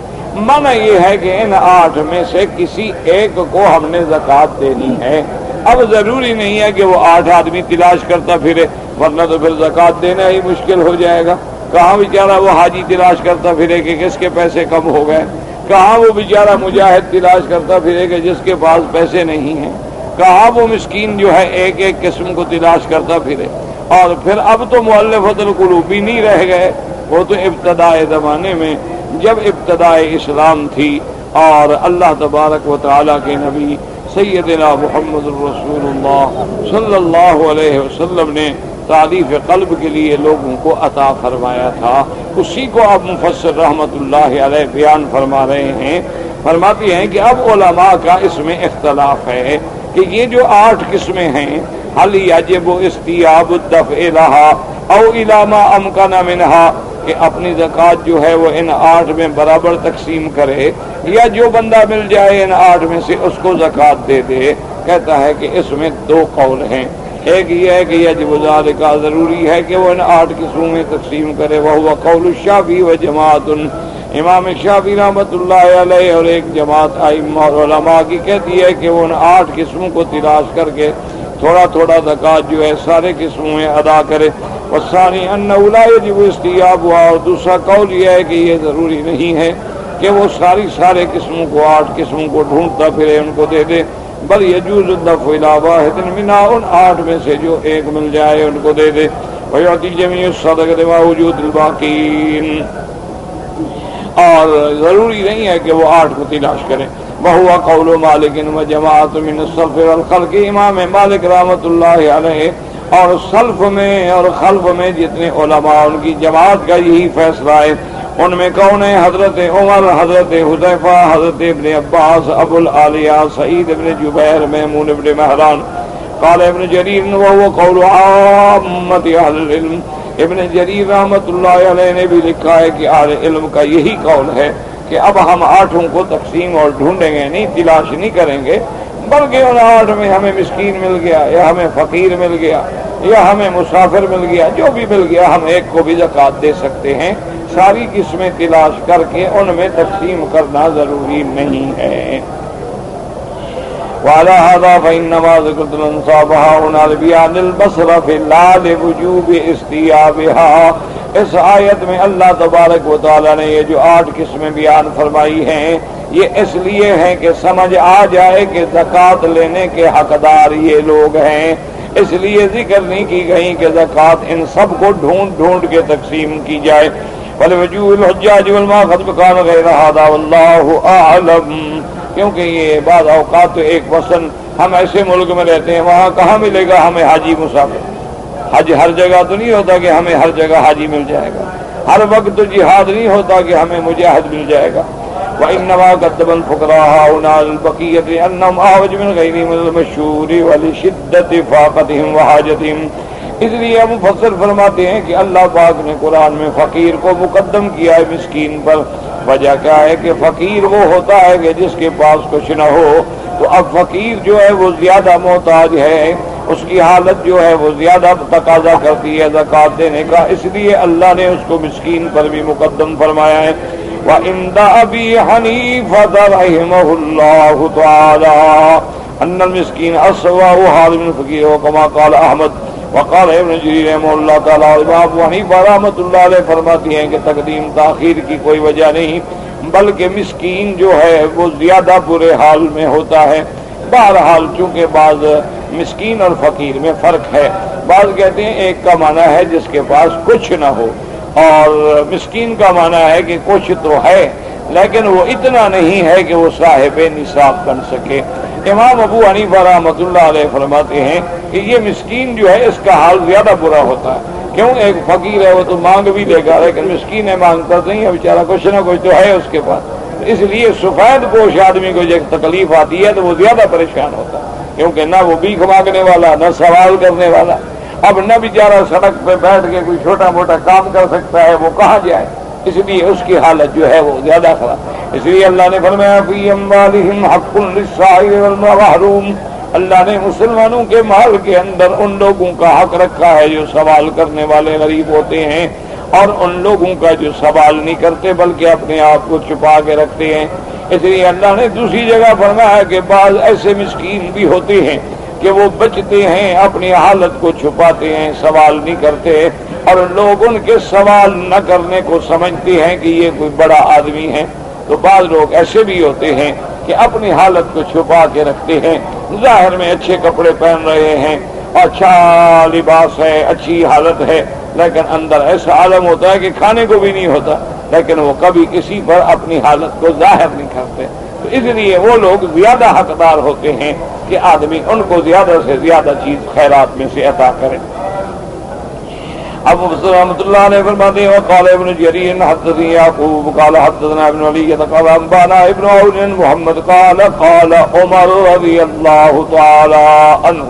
معنی یہ ہے کہ ان 8 میں سے کسی ایک کو ہم نے زکوٰۃ دینی ہے۔ اب ضروری نہیں ہے کہ وہ 8 آدمی تلاش کرتا پھرے، ورنہ تو پھر زکوٰۃ دینا ہی مشکل ہو جائے گا۔ کہاں بیچارہ وہ حاجی تلاش کرتا پھرے کہ کس کے پیسے کم ہو گئے، کہاں وہ بیچارہ مجاہد تلاش کرتا پھرے کہ جس کے پاس پیسے نہیں ہیں، کہاں وہ مسکین جو ہے ایک ایک قسم کو تلاش کرتا پھرے۔ اور پھر اب تو مؤلفۃ القلوب بھی نہیں رہ گئے، وہ تو ابتدائے زمانے میں جب ابتدائے اسلام تھی اور اللہ تبارک و تعالیٰ کے نبی سیدنا محمد الرسول اللہ صلی اللہ علیہ وسلم نے تعریف قلب کے لیے لوگوں کو عطا فرمایا تھا، اسی کو اب مفسر رحمت اللہ علیہ بیان فرما رہے ہیں۔ فرماتی ہیں کہ اب علماء کا اس میں اختلاف ہے کہ یہ جو 8 قسمیں ہیں، حل یجب استیاب الدفع لها او الی ما امکن منها، کہ اپنی زکوٰۃ جو ہے وہ ان 8 میں برابر تقسیم کرے، یا جو بندہ مل جائے ان 8 میں سے اس کو زکوٰۃ دے دے۔ کہتا ہے کہ اس میں 2 قول ہیں، ایک یہ ہے کہ یجب ذالک، ضروری ہے کہ وہ ان 8 قسموں میں تقسیم کرے، وہو قول الشافعی و جماعت، امام شافعی رحمۃ اللہ علیہ اور ایک جماعت ائمہ اور علماء کی کہتی ہے کہ وہ ان 8 قسموں کو تلاش کر کے تھوڑا تھوڑا زکوٰۃ جو ہے سارے قسموں میں ادا کرے۔ والثانی انہ لا یجب استیابها، اور دوسرا قول یہ ہے کہ یہ ضروری نہیں ہے کہ وہ سارے قسموں کو 8 قسموں کو ڈھونڈتا پھرے ان کو دے دے، بل یجوز الدفع الی واحد منها، ان 8 میں سے جو ایک مل جائے ان کو دے دے، ویعطی جمیع الصدقۃ مع وجود الباقین، اور ضروری نہیں ہے کہ وہ 8 کو تلاش کریں۔ وہو قول مالک و جماعت من السلف والخلق، امام مالک رحمۃ اللہ علیہ اور سلف میں اور خلف میں جتنے علماء ان کی جماعت کا یہی فیصلہ ہے۔ ان میں کون ہے؟ حضرت عمر، حضرت حذیفہ، حضرت ابن عباس، ابو العالیہ، سعید ابن جبیر، میمون ابن مہران۔ قال ابن جریر وهو قول عامۃ اہل العلم، ابن جریر رحمۃ اللہ علیہ نے بھی لکھا ہے کہ اہل علم کا یہی قول ہے کہ اب ہم 8 کو تقسیم اور ڈھونڈیں گے نہیں، تلاش نہیں کریں گے، بلکہ ان 8 میں ہمیں مسکین مل گیا یا ہمیں فقیر مل گیا یا ہمیں مسافر مل گیا، جو بھی مل گیا ہم ایک کو بھی زکوٰۃ دے سکتے ہیں۔ ساری قسمیں تلاش کر کے ان میں تقسیم کرنا ضروری نہیں ہے۔ وعلى هذا فإنما ذكرت الانصابها هنا لبيان البصرة لا لوجوب استيابها۔ اس آیت میں اللہ تبارک و تعالی نے یہ جو 8 قسمیں بیان فرمائی ہیں، یہ اس لیے ہیں کہ سمجھ آ جائے کہ زکوٰۃ لینے کے حقدار یہ لوگ ہیں، اس لیے ذکر نہیں کی گئی کہ زکوٰۃ ان سب کو ڈھونڈ ڈھونڈ کے تقسیم کی جائے۔ وَلِوُجُوهِ الْحُجَّاجِ وَالْمَأْخَذِ كَانَ غَيْرَ هَذَا وَاللَّهُ أَعْلَمُ، کیونکہ یہ بعض اوقات تو ایک مثلاً ہم ایسے ملک میں رہتے ہیں وہاں کہاں ملے گا ہمیں حاجی مسافر، حج ہر جگہ تو نہیں ہوتا کہ ہمیں ہر جگہ حاجی مل جائے گا، ہر وقت تو جہاد نہیں ہوتا کہ ہمیں مجاہد مل جائے گا۔ وَإِنَّمَا قَدَّمَ الْفُقَرَاءَ هُنَا لِلْبَقِيَّةِ لِأَنَّهُمْ أَعْوَجُ مِنْ غَيْرِهِمْ إِلَى الْمَشْهُورِ وَلِشِدَّةِ فَاقَتِهِمْ وَحَاجَتِهِمْ۔ اس لیے مفسر فرماتے ہیں کہ اللہ پاک نے قرآن میں فقیر کو مقدم کیا ہے مسکین پر۔ وجہ کیا ہے کہ فقیر وہ ہوتا ہے کہ جس کے پاس کچھ نہ ہو، تو اب فقیر جو ہے وہ زیادہ محتاج ہے، اس کی حالت جو ہے وہ زیادہ تقاضا کرتی ہے زکوٰۃ دینے کا، اس لیے اللہ نے اس کو مسکین پر بھی مقدم فرمایا ہے۔ وَعِنْدَ أَبِي حَنِيفَةَ رَحِمَهُ اللَّهُ تَعَالَى أَنَّ الْمِسْكِينَ أَسْوَأُ حَالًا مِنَ الْفَقِيرِ وَكَمَا قَالَ أَحْمَدُ وقال ابن جریر رحمہ اللہ تعالیٰ، امام ابو حنیفہ رحمۃ اللہ علیہ فرماتی ہیں کہ تقدیم تاخیر کی کوئی وجہ نہیں، بلکہ مسکین جو ہے وہ زیادہ برے حال میں ہوتا ہے۔ بہرحال چونکہ بعض مسکین اور فقیر میں فرق ہے، بعض کہتے ہیں ایک کا معنی ہے جس کے پاس کچھ نہ ہو، اور مسکین کا معنی ہے کہ کچھ تو ہے لیکن وہ اتنا نہیں ہے کہ وہ صاحب نصاب بن سکے۔ امام ابو حنیفہ رحمۃ اللہ علیہ فرماتے ہیں کہ یہ مسکین جو ہے اس کا حال زیادہ برا ہوتا ہے۔ کیوں؟ ایک فقیر ہے وہ تو مانگ بھی لے گا، لیکن مسکین ہے مانگتا نہیں ہے بیچارہ، کچھ نہ کچھ تو ہے اس کے پاس، اس لیے سفید پوش آدمی کو جب تکلیف آتی ہے تو وہ زیادہ پریشان ہوتا ہے، کیونکہ نہ وہ بھیک مانگنے والا، نہ سوال کرنے والا، اب نہ بیچارہ سڑک پہ بیٹھ کے کوئی چھوٹا موٹا کام کر سکتا ہے، وہ کہاں جائے، اس لیے اس کی حالت جو ہے وہ زیادہ خراب۔ اس لیے اللہ نے فرمایا فی اموالہم حق للسائل والمحروم، اللہ نے مسلمانوں کے مال کے اندر ان لوگوں کا حق رکھا ہے جو سوال کرنے والے غریب ہوتے ہیں، اور ان لوگوں کا جو سوال نہیں کرتے بلکہ اپنے آپ کو چھپا کے رکھتے ہیں۔ اس لیے اللہ نے دوسری جگہ فرمایا کہ بعض ایسے مسکین بھی ہوتے ہیں کہ وہ بچتے ہیں، اپنی حالت کو چھپاتے ہیں، سوال نہیں کرتے، اور لوگ ان کے سوال نہ کرنے کو سمجھتے ہیں کہ یہ کوئی بڑا آدمی ہے۔ تو بعض لوگ ایسے بھی ہوتے ہیں کہ اپنی حالت کو چھپا کے رکھتے ہیں، ظاہر میں اچھے کپڑے پہن رہے ہیں، اچھا لباس ہے، اچھی حالت ہے، لیکن اندر ایسا عالم ہوتا ہے کہ کھانے کو بھی نہیں ہوتا، لیکن وہ کبھی کسی پر اپنی حالت کو ظاہر نہیں کرتے۔ تو اس لیے وہ لوگ زیادہ حقدار ہوتے ہیں کہ آدمی ان کو زیادہ سے زیادہ چیز خیرات میں سے عطا کرے۔ ابو بصر رحمۃ اللہ علیہ فرماتے ہیں وقال ابن جریر حدثني يعقوب قال حدثنا ابن علي قال انبانا ابن عون محمد قال قال عمر رضي الله تعالى عنه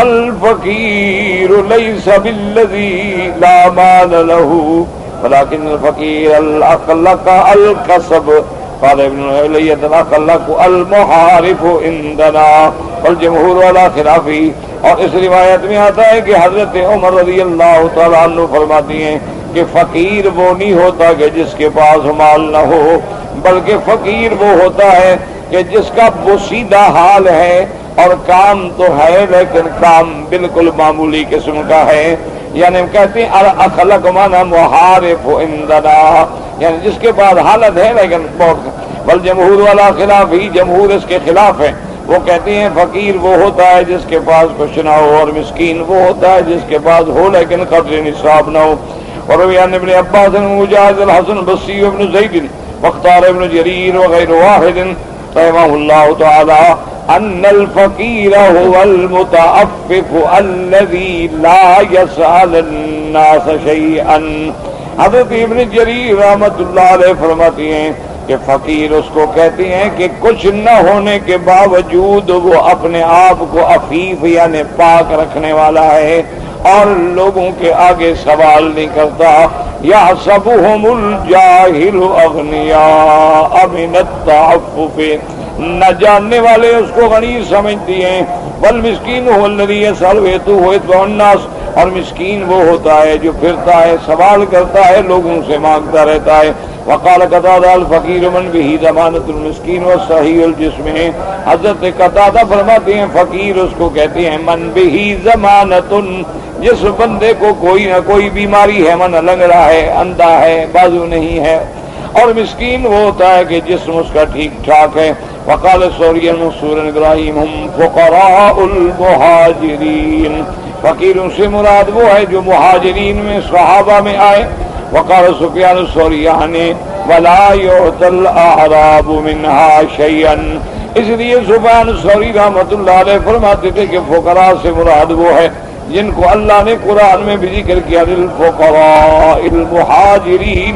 الفقير ليس بالذي لا مال له ولكن الفقير الاخلق الكسب قال ابن علي الاخلق المحارف عندنا والجمهور على خلافه۔ اور اس روایت میں آتا ہے کہ حضرت عمر رضی اللہ تعالیٰ عنہ فرماتی ہیں کہ فقیر وہ نہیں ہوتا کہ جس کے پاس مال نہ ہو، بلکہ فقیر وہ ہوتا ہے کہ جس کا بوسیدہ حال ہے اور کام تو ہے لیکن کام بالکل معمولی قسم کا ہے، یعنی کہتے ہیں الاخلق معنی محارف عندنا، یعنی جس کے پاس حالت ہے لیکن بہت۔ والجمہور والا خلاف ہی، جمہور اس کے خلاف ہے، وہ کہتے ہیں فقیر وہ ہوتا ہے جس کے پاس کچھ نہ ہو، اور مسکین وہ ہوتا ہے جس کے پاس ہو لیکن قدر نصاب نہ ہو. اور رویان ابن عباس مجاہد الحسن بصری ابن زید مختار ابن جریر وغیر واحد رحمہ اللہ تعالی ان الفقیر هو المتعفف الذي لا يسأل الناس شيئا. حضرت ابن جریر رحمۃ اللہ علیہ فرماتی ہیں کہ فقیر اس کو کہتے ہیں کہ کچھ نہ ہونے کے باوجود وہ اپنے آپ کو عفیف یعنی پاک رکھنے والا ہے اور لوگوں کے آگے سوال نہیں کرتا. یحسبهم الجاہل اغنیاء من التعفف، نہ جاننے والے اس کو غنی سمجھتی ہیں. والمسکین هو الذی یسأل ویتوب ویتبع الناس، اور مسکین وہ ہوتا ہے جو پھرتا ہے سوال کرتا ہے لوگوں سے مانگتا رہتا ہے. وقال قتادہ الفقیر من به ضمانۃ المسکین والصحیح الجسم. حضرت قتادہ فرماتے ہیں فقیر اس کو کہتے ہیں من به ضمانۃ، جس بندے کو کوئی نہ کوئی بیماری ہے، من لنگڑا ہے، اندھا ہے، بازو نہیں ہے. اور مسکین وہ ہوتا ہے کہ جسم اس کا ٹھیک ٹھاک ہے. وقال سوری المنصور ابراہیم هم فقراء المہاجرین، فقیروں سے مراد وہ ہے جو مہاجرین میں صحابہ میں آئے. وقال سفیان الثوری یعنی ولا يعطى الاعراب منها شيئا، اس لیے سفیان الثوری رحمۃ اللہ علیہ فرماتے تھے کہ فقراء سے مراد وہ ہے جن کو اللہ نے قرآن میں بھی ذکر کیا للفقراء المہاجرین.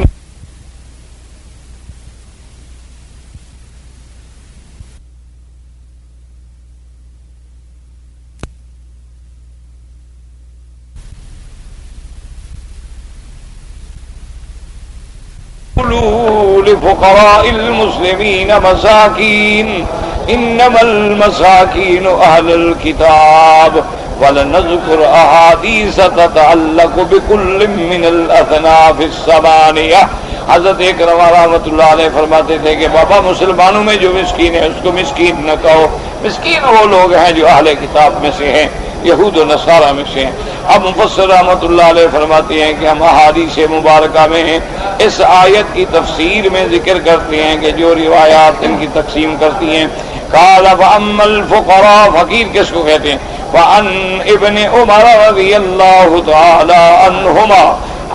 لفقراء المسلمين مساكين انما المساكين اهل الكتاب ولنذكر احاديث تتعلق بكل من الاثناف الثمانية. حضرت اکرمہ رحمۃ اللہ علیہ فرماتے تھے کہ بابا مسلمانوں میں جو مسکین ہے اس کو مسکین نہ کہو، مسکین وہ لوگ ہیں جو اہل کتاب میں سے ہیں، یہود و نصارہ میں سے ہیں. اب مفسر رحمۃ اللہ علیہ فرماتے ہیں کہ ہم احادیث مبارکہ میں ہیں اس آیت کی تفسیر میں ذکر کرتے ہیں کہ جو روایات ان کی تقسیم کرتی ہیں. قال فاما الفقراء، فقیر کس کو کہتے ہیں؟ وعن ابن عمر رضی اللہ تعالی عنہما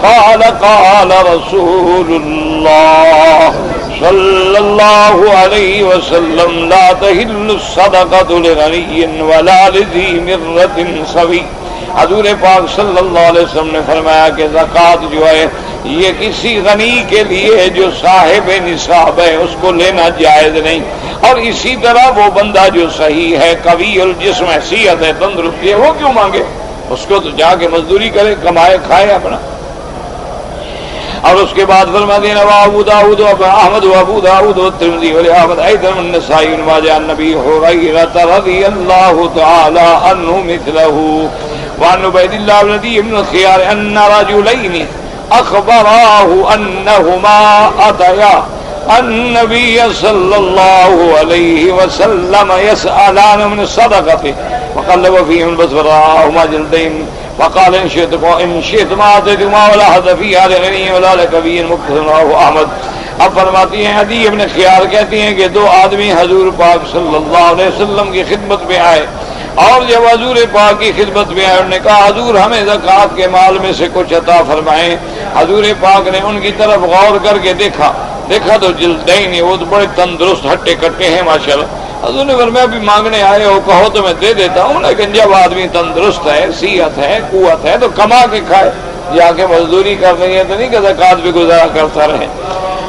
قال قال رسول اللہ صلی اللہ علیہ وسلم لا تحل الصدقة لغنی ولا لذی مرۃ سوی. حضور پاک صلی اللہ علیہ وسلم نے فرمایا کہ زکوٰۃ جو ہے یہ کسی غنی کے لیے جو صاحب نصاب ہے اس کو لینا جائز نہیں، اور اسی طرح وہ بندہ جو صحیح ہے، قوی الجسم ہے، صحت ہے، تندرستی ہے، وہ کیوں مانگے؟ اس کو تو جا کے مزدوری کرے، کمائے کھائے اپنا. اور اس کے بعد فرما دینا ابو داؤد و احمد و ابو داؤد و ترمذی و احمد ایضا النسائی و ماجہ النبی ہریرہ رضی اللہ تعالی عنہ مثلہ. وعن عبید اللہ بن عدی بن الخیار ان رجلین اخبراہ انہما اتیا النبی صلی اللہ علیہ وسلم يسألان من الصدقة وقلب فيهم البصر رآهما جلدين وقال ان شئت ما آتيتما ولا حد فيها لغني ولا لكبي مكتسب رواه احمد. اب فرماتی ہیں عدی ابن خیار کہتی ہیں کہ دو آدمی حضور پاک صلی اللہ علیہ وسلم کی خدمت میں آئے، اور جب حضور پاک کی خدمت میں آئے انہوں نے کہا حضور ہمیں زکوٰۃ کے مال میں سے کچھ عطا فرمائیں. حضور پاک نے ان کی طرف غور کر کے دیکھا تو جلدین، وہ تو بڑے تندرست ہٹے کٹے ہیں ماشاءاللہ. حضور نے فرمایا ابھی مانگنے آئے ہو کہو تو میں دے دیتا ہوں، لیکن جب آدمی تندرست ہے، صحت ہے، قوت ہے تو کما کے کھائے، جا کے مزدوری کر رہی ہے تو نہیں کہ زکوٰۃ بھی گزارا کرتا رہے.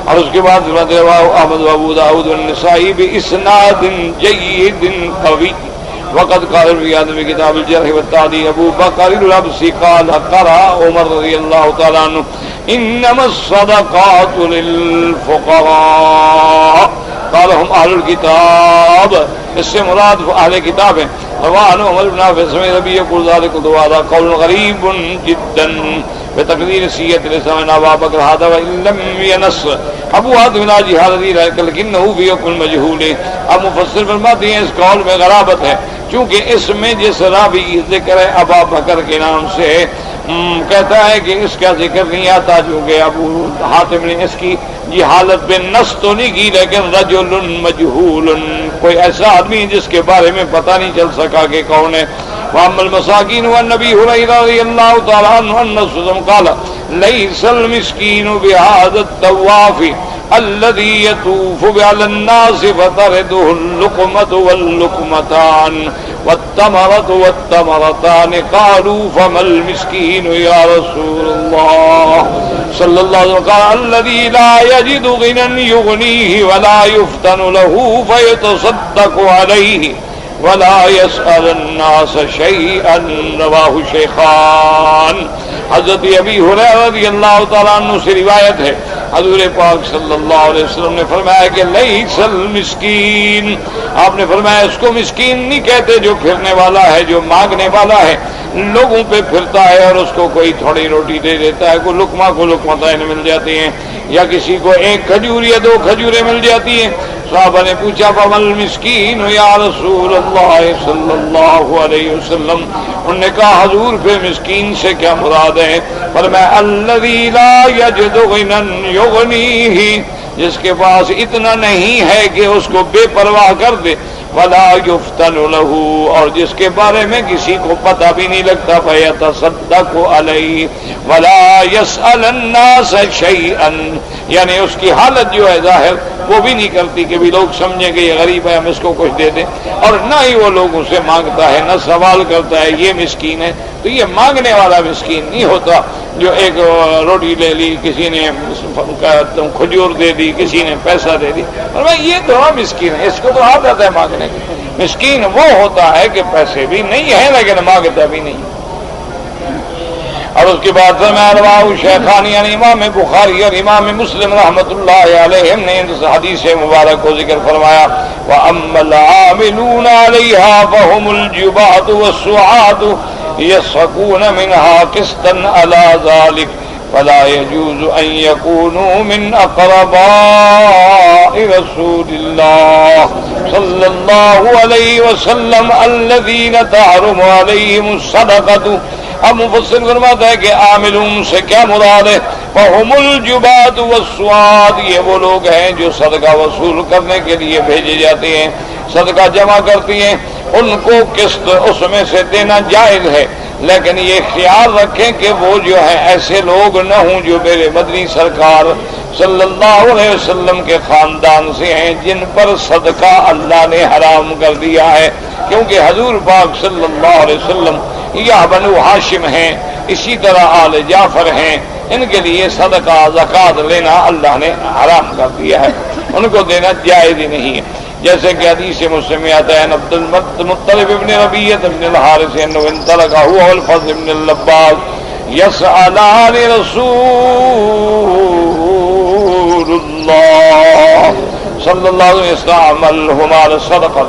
اور اس کے بعد احمد و ابو داؤد والنسائی باسناد جید قوی. وقد قال الرياض في كتاب الجرح والتعديل ابو بكر الابسي قال قرأ عمر رضي الله تعالى عنه انما الصدقات للفقراء قال هم اهل الكتاب. اس سے مراد اہل کتاب ہیں. روان عمر بن عباس میں نبی يقول ذلك دعاء قول غريب جدا بتقدير سيئة لسان ابا بکر هذا وان لم ينص ابو حاتم راجی حاضری لکنه في يكون مجهول. اب مفسر فرماتے ہیں اس قول میں غرابت ہے چونکہ اس میں جس راوی کی ذکر ہے ابا بکر کے نام سے کہتا ہے کہ اس کا ذکر نہیں آتا، چونکہ ابو حاتم نے اس کی جہالت بے نص تو نہیں کی لیکن رجل مجہول کوئی ایسا آدمی جس کے بارے میں پتہ نہیں چل سکا کہ کون ہے. وَأَمَّا الْمَسَاكِينُ وَعَنْ أَبِي هُرَيْرَةَ رَضِيَ اللَّهُ تَعَالَى عَنْهُ أَنَّ رَسُولَ اللَّهِ قَالَ لَيْسَ الْمِسْكِينُ بِهَذَا الطَّوَّافِ الَّذِي يَطُوفُ عَلَى النَّاسِ فَتَرِدُهُ اللُّقْمَةُ وَاللُّقْمَتَانِ وَالتَّمَرَةُ وَالتَّمَرَتَانِ قَالُوا فَمَا الْمِسْكِينُ يَا رَسُولَ اللَّهِ صلی اللہ علیہ وسلم قال الذي لا يجد غنى يغنيه ولا يفتن له فيتصدق عليه ولا يسأل الناس شيئا رواه الشيخان. حضرت ابی ہریرہ رضی اللہ تعالیٰ عنہ سے روایت ہے حضور پاک صلی اللہ علیہ وسلم نے فرمایا کہ لیس المسکین، آپ نے فرمایا اس کو مسکین نہیں کہتے جو پھرنے والا ہے، جو مانگنے والا ہے، لوگوں پہ پھرتا ہے اور اس کو کوئی تھوڑی روٹی دے دیتا ہے، کوئی لقمہ کو لقمتین مل جاتی ہیں، یا کسی کو ایک کھجور یا دو کھجوریں مل جاتی ہیں. صحابہ نے پوچھا فمل مسکین یا رسول اللہ صلی اللہ علیہ وسلم، انہوں نے کہا حضور پہ مسکین سے کیا مراد ہے؟ فرمایا الذی لا یجد غنى یغنیہ، جس کے پاس اتنا نہیں ہے کہ اس کو بے پرواہ کر دے، ولا یفتن له، اور جس کے بارے میں کسی کو پتہ بھی نہیں لگتا، فیتصدق علیہ ولا یسأل الناس شیئا، یعنی اس کی حالت جو ہے ظاہر وہ بھی نہیں کرتی کہ بھی لوگ سمجھیں کہ یہ غریب ہے ہم اس کو کچھ دے دیں، اور نہ ہی وہ لوگوں سے مانگتا ہے، نہ سوال کرتا ہے یہ مسکین ہے. تو یہ مانگنے والا مسکین نہیں ہوتا جو ایک روٹی لے لی، کسی نے کھجور دے دی، کسی نے پیسہ دے دی، اور بھائی یہ تو مسکین ہے، اس کو تو عادت ہے مانگنے کی. مسکین وہ ہوتا ہے کہ پیسے بھی نہیں ہے لیکن مانگتا بھی نہیں. اور اس کے بعد فرمایا رواه الشیخان، یعنی امام بخاری اور امام مسلم رحمۃ اللہ علیہم نے اس حدیث مبارک کو ذکر فرمایا وَأَمَّا الْعَامِلُونَ عَلَيْهَا فَهُمُ الْجُبَاةُ وَالسُّعَاةُ يَسْحَقُونَ مِنْهَا قِسْطًا عَلَى ذَلِكَ فَلَا يَجُوزُ أَن يَكُونُوا مِنْ أَقْرَبَاءِ رَسُولِ اللَّهِ صلی اللہ علیہ وسلم الذین تحرم علیہم الصدقۃ. اب مفسر فرماتا ہے کہ عاملون سے کیا مراد ہے؟ فہم الجباد والسواد، یہ وہ لوگ ہیں جو صدقہ وصول کرنے کے لیے بھیجے جاتے ہیں، صدقہ جمع کرتی ہیں، ان کو قسط اس میں سے دینا جائز ہے، لیکن یہ خیال رکھیں کہ وہ جو ہے ایسے لوگ نہ ہوں جو میرے مدنی سرکار صلی اللہ علیہ وسلم کے خاندان سے ہیں جن پر صدقہ اللہ نے حرام کر دیا ہے، کیونکہ حضور پاک صلی اللہ علیہ وسلم یا بنو ہاشم ہیں، اسی طرح آل جعفر ہیں، ان کے لیے صدقہ زکوٰۃ لینا اللہ نے حرام کر دیا ہے، ان کو دینا جائز ہی نہیں ہے. جیسے کہ حدیث مسلم میں آتا ہے عبد المطلب ابن ربیعہ ابن الحارث انه انطلق هو والفضل ابن اللباس يسألان رسول اللہ صلی اللہ علیہ وسلم استعملهما على الصدقہ،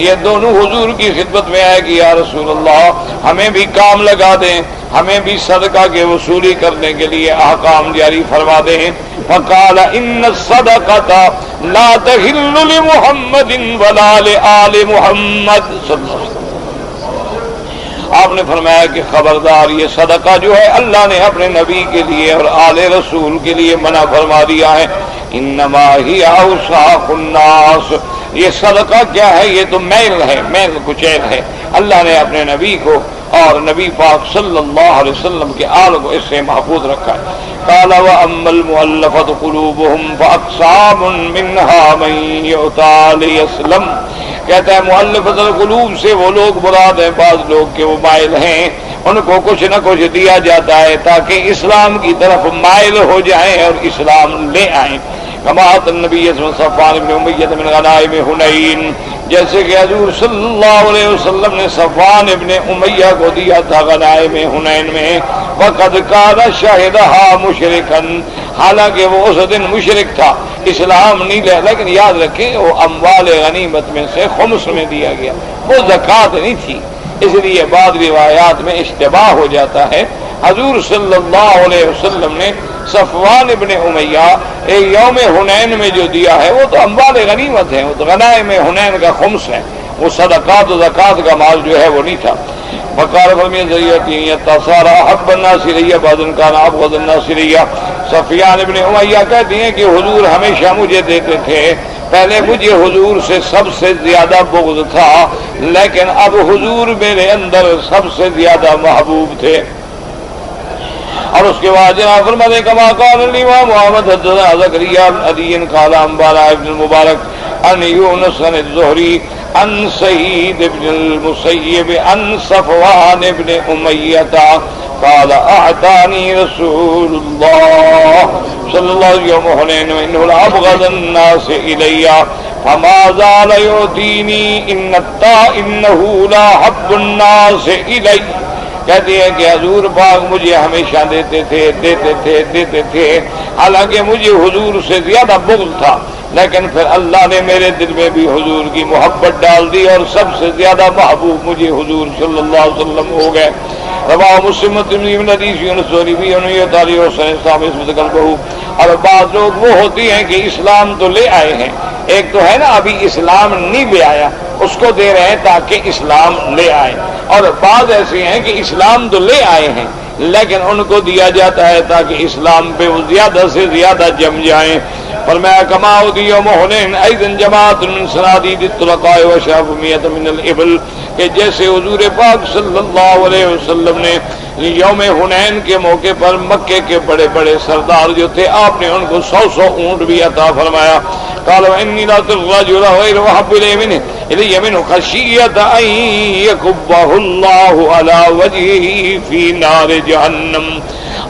یہ دونوں حضور کی خدمت میں آئے کہ یا رسول اللہ ہمیں بھی کام لگا دیں، ہمیں بھی صدقہ کے وصولی کرنے کے لیے احکام جاری فرما دیں. فقال ان الصدقة لا تحل لمحمد ولا لآل محمد صلی اللہ علیہ وسلم. آپ نے فرمایا کہ خبردار یہ صدقہ جو ہے اللہ نے اپنے نبی کے لیے اور آل رسول کے لیے منع فرما دیا ہے. انما ہی اوساخ الناس، یہ صدقہ کیا ہے؟ یہ تو میل ہے، میل کچیل ہے. اللہ نے اپنے نبی کو اور نبی پاک صلی اللہ علیہ وسلم کے آل کو اس سے محفوظ رکھا ہے. قال وَأَمَّا الْمُؤَلَّفَةُ قُلُوبُهُمْ فَأَقْسَامٌ مِّنْهَا مَن يُعْطَىٰ لِيَسْلَمَ، کہتا ہے مؤلفۃ القلوب سے وہ لوگ مراد ہیں بعض لوگ کے وہ مائل ہیں، ان کو کچھ نہ کچھ دیا جاتا ہے تاکہ اسلام کی طرف مائل ہو جائیں اور اسلام لے آئیں. کما النبی صفوان بن امیہ من غنائم حنین، جیسے کہ حضور صلی اللہ علیہ وسلم نے صفوان ابن امیہ کو دیا تھا غنائم حنین میں. وقد کان شاہدہا مشرکن، حالانکہ وہ اس دن مشرک تھا، اسلام نہیں لیا، لیکن یاد رکھیں وہ اموال غنیمت میں سے خمس میں دیا گیا، وہ زکوٰۃ نہیں تھی، اس لیے بعض روایات میں اشتباہ ہو جاتا ہے. حضور صلی اللہ علیہ وسلم نے صفوان ابن امیہ یوم حنین میں جو دیا ہے وہ تو اموال غنیمت ہے، وہ تو غنائم حنین کا خمس ہے، وہ صدقات و زکوٰۃ کا مال جو ہے وہ نہیں تھا. فقال فرمی ذریعہ تصارا حب الناس الیہ بعض کان ابغض الناس الیہ. صفوان ابن امیہ کہتے ہیں کہ حضور ہمیشہ مجھے دیتے تھے پہلے مجھے حضور سے سب سے زیادہ بغض تھا، لیکن اب حضور میرے اندر سب سے زیادہ محبوب تھے۔ اور اس کے بعد جناب فرماتے کما قال الامام محمد حدثنا زکریا بن علی قال انبانا ابن المبارک عن یونس عن الزہری عن سعید بن المسیب عن صفوان بن امیۃ قال اعطانی رسول اللہ صلی اللہ علیہ وسلم انه لابغض الناس الی فما زال یعطینی انه لا حب الناس الی۔ کہتے ہیں کہ حضور پاک مجھے ہمیشہ دیتے تھے، حالانکہ مجھے حضور سے زیادہ بغض تھا، لیکن پھر اللہ نے میرے دل میں بھی حضور کی محبت ڈال دی اور سب سے زیادہ محبوب مجھے حضور صلی اللہ علیہ وسلم ہو گئے۔ رواہ مسلم من حدیث یونس وری اور بعض لوگ وہ ہوتی ہیں کہ اسلام تو لے آئے ہیں، ایک تو ہے نا ابھی اسلام نہیں لے آیا، اس کو دے رہے ہیں تاکہ اسلام لے آئے، اور بعض ایسے ہیں کہ اسلام تو لے آئے ہیں لیکن ان کو دیا جاتا ہے تاکہ اسلام پہ وہ زیادہ سے زیادہ جم جائیں۔ فرمایا کما اودی یوم حنین ایضا جماعت من صنادید الطلقاء وشافمیۃ من الابل، کہ جیسے حضور پاک صلی اللہ علیہ وسلم نے یوم حنین کے موقع پر مکے کے بڑے بڑے سردار جو تھے آپ نے ان کو 100 اونٹ بھی عطا فرمایا۔ قال انی لا الرجل غیر وحب الی من خشیۃ ان یکبہ اللہ علی وجہہ فی نار جہنم،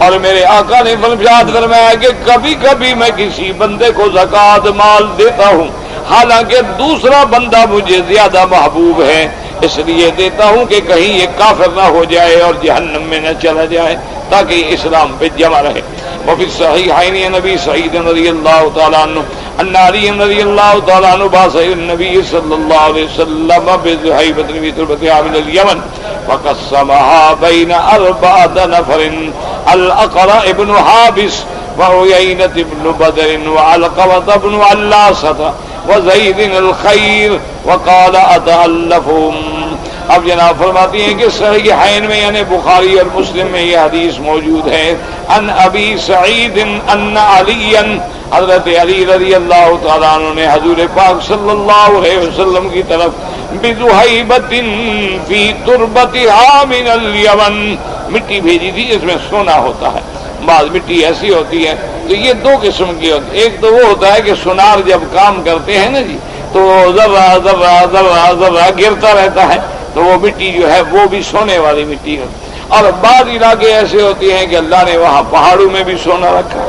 اور میرے آقا نے فرمایا کہ کبھی کبھی میں کسی بندے کو زکوٰۃ مال دیتا ہوں حالانکہ دوسرا بندہ مجھے زیادہ محبوب ہے، اس لیے دیتا ہوں کہ کہیں یہ کافر نہ ہو جائے اور جہنم میں نہ چلا جائے تاکہ یہ اسلام پہ جمع رہے۔ وفي الصحيحين نبی سعید رضی اللہ تعالیٰ عنہ ان علی رضی اللہ تعالیٰ عنہ باس النبی صلی اللہ علیہ وسلم بذہیبۃ فی تربتها من الیمن فقسمها بین 4 نفر الاقرع بن حابس وعیینة بن بدر وعلقمة بن علاسة وزید الخیر وقال اتألفهم۔ اب جناب فرماتی ہیں کہ صحیحین میں یعنی بخاری اور مسلم میں یہ حدیث موجود ہے، ان ابی سعید ان علی حضرت علی رضی اللہ تعالیٰ عنہ نے حضور پاک صلی اللہ علیہ وسلم کی طرف بذہیبۃ فی تربتها من الیمن، مٹی بھیجی تھی اس میں سونا ہوتا ہے، بعض مٹی ایسی ہوتی ہے تو یہ 2 قسم کی ہوتی ہے، ایک تو وہ ہوتا ہے کہ سونار جب کام کرتے ہیں نا جی تو ذرہ ذرہ ذرہ ذرہ گرتا رہتا ہے تو وہ مٹی جو ہے وہ بھی سونے والی مٹی ہے، اور بعض علاقے ایسے ہوتے ہیں کہ اللہ نے وہاں پہاڑوں میں بھی سونا رکھا۔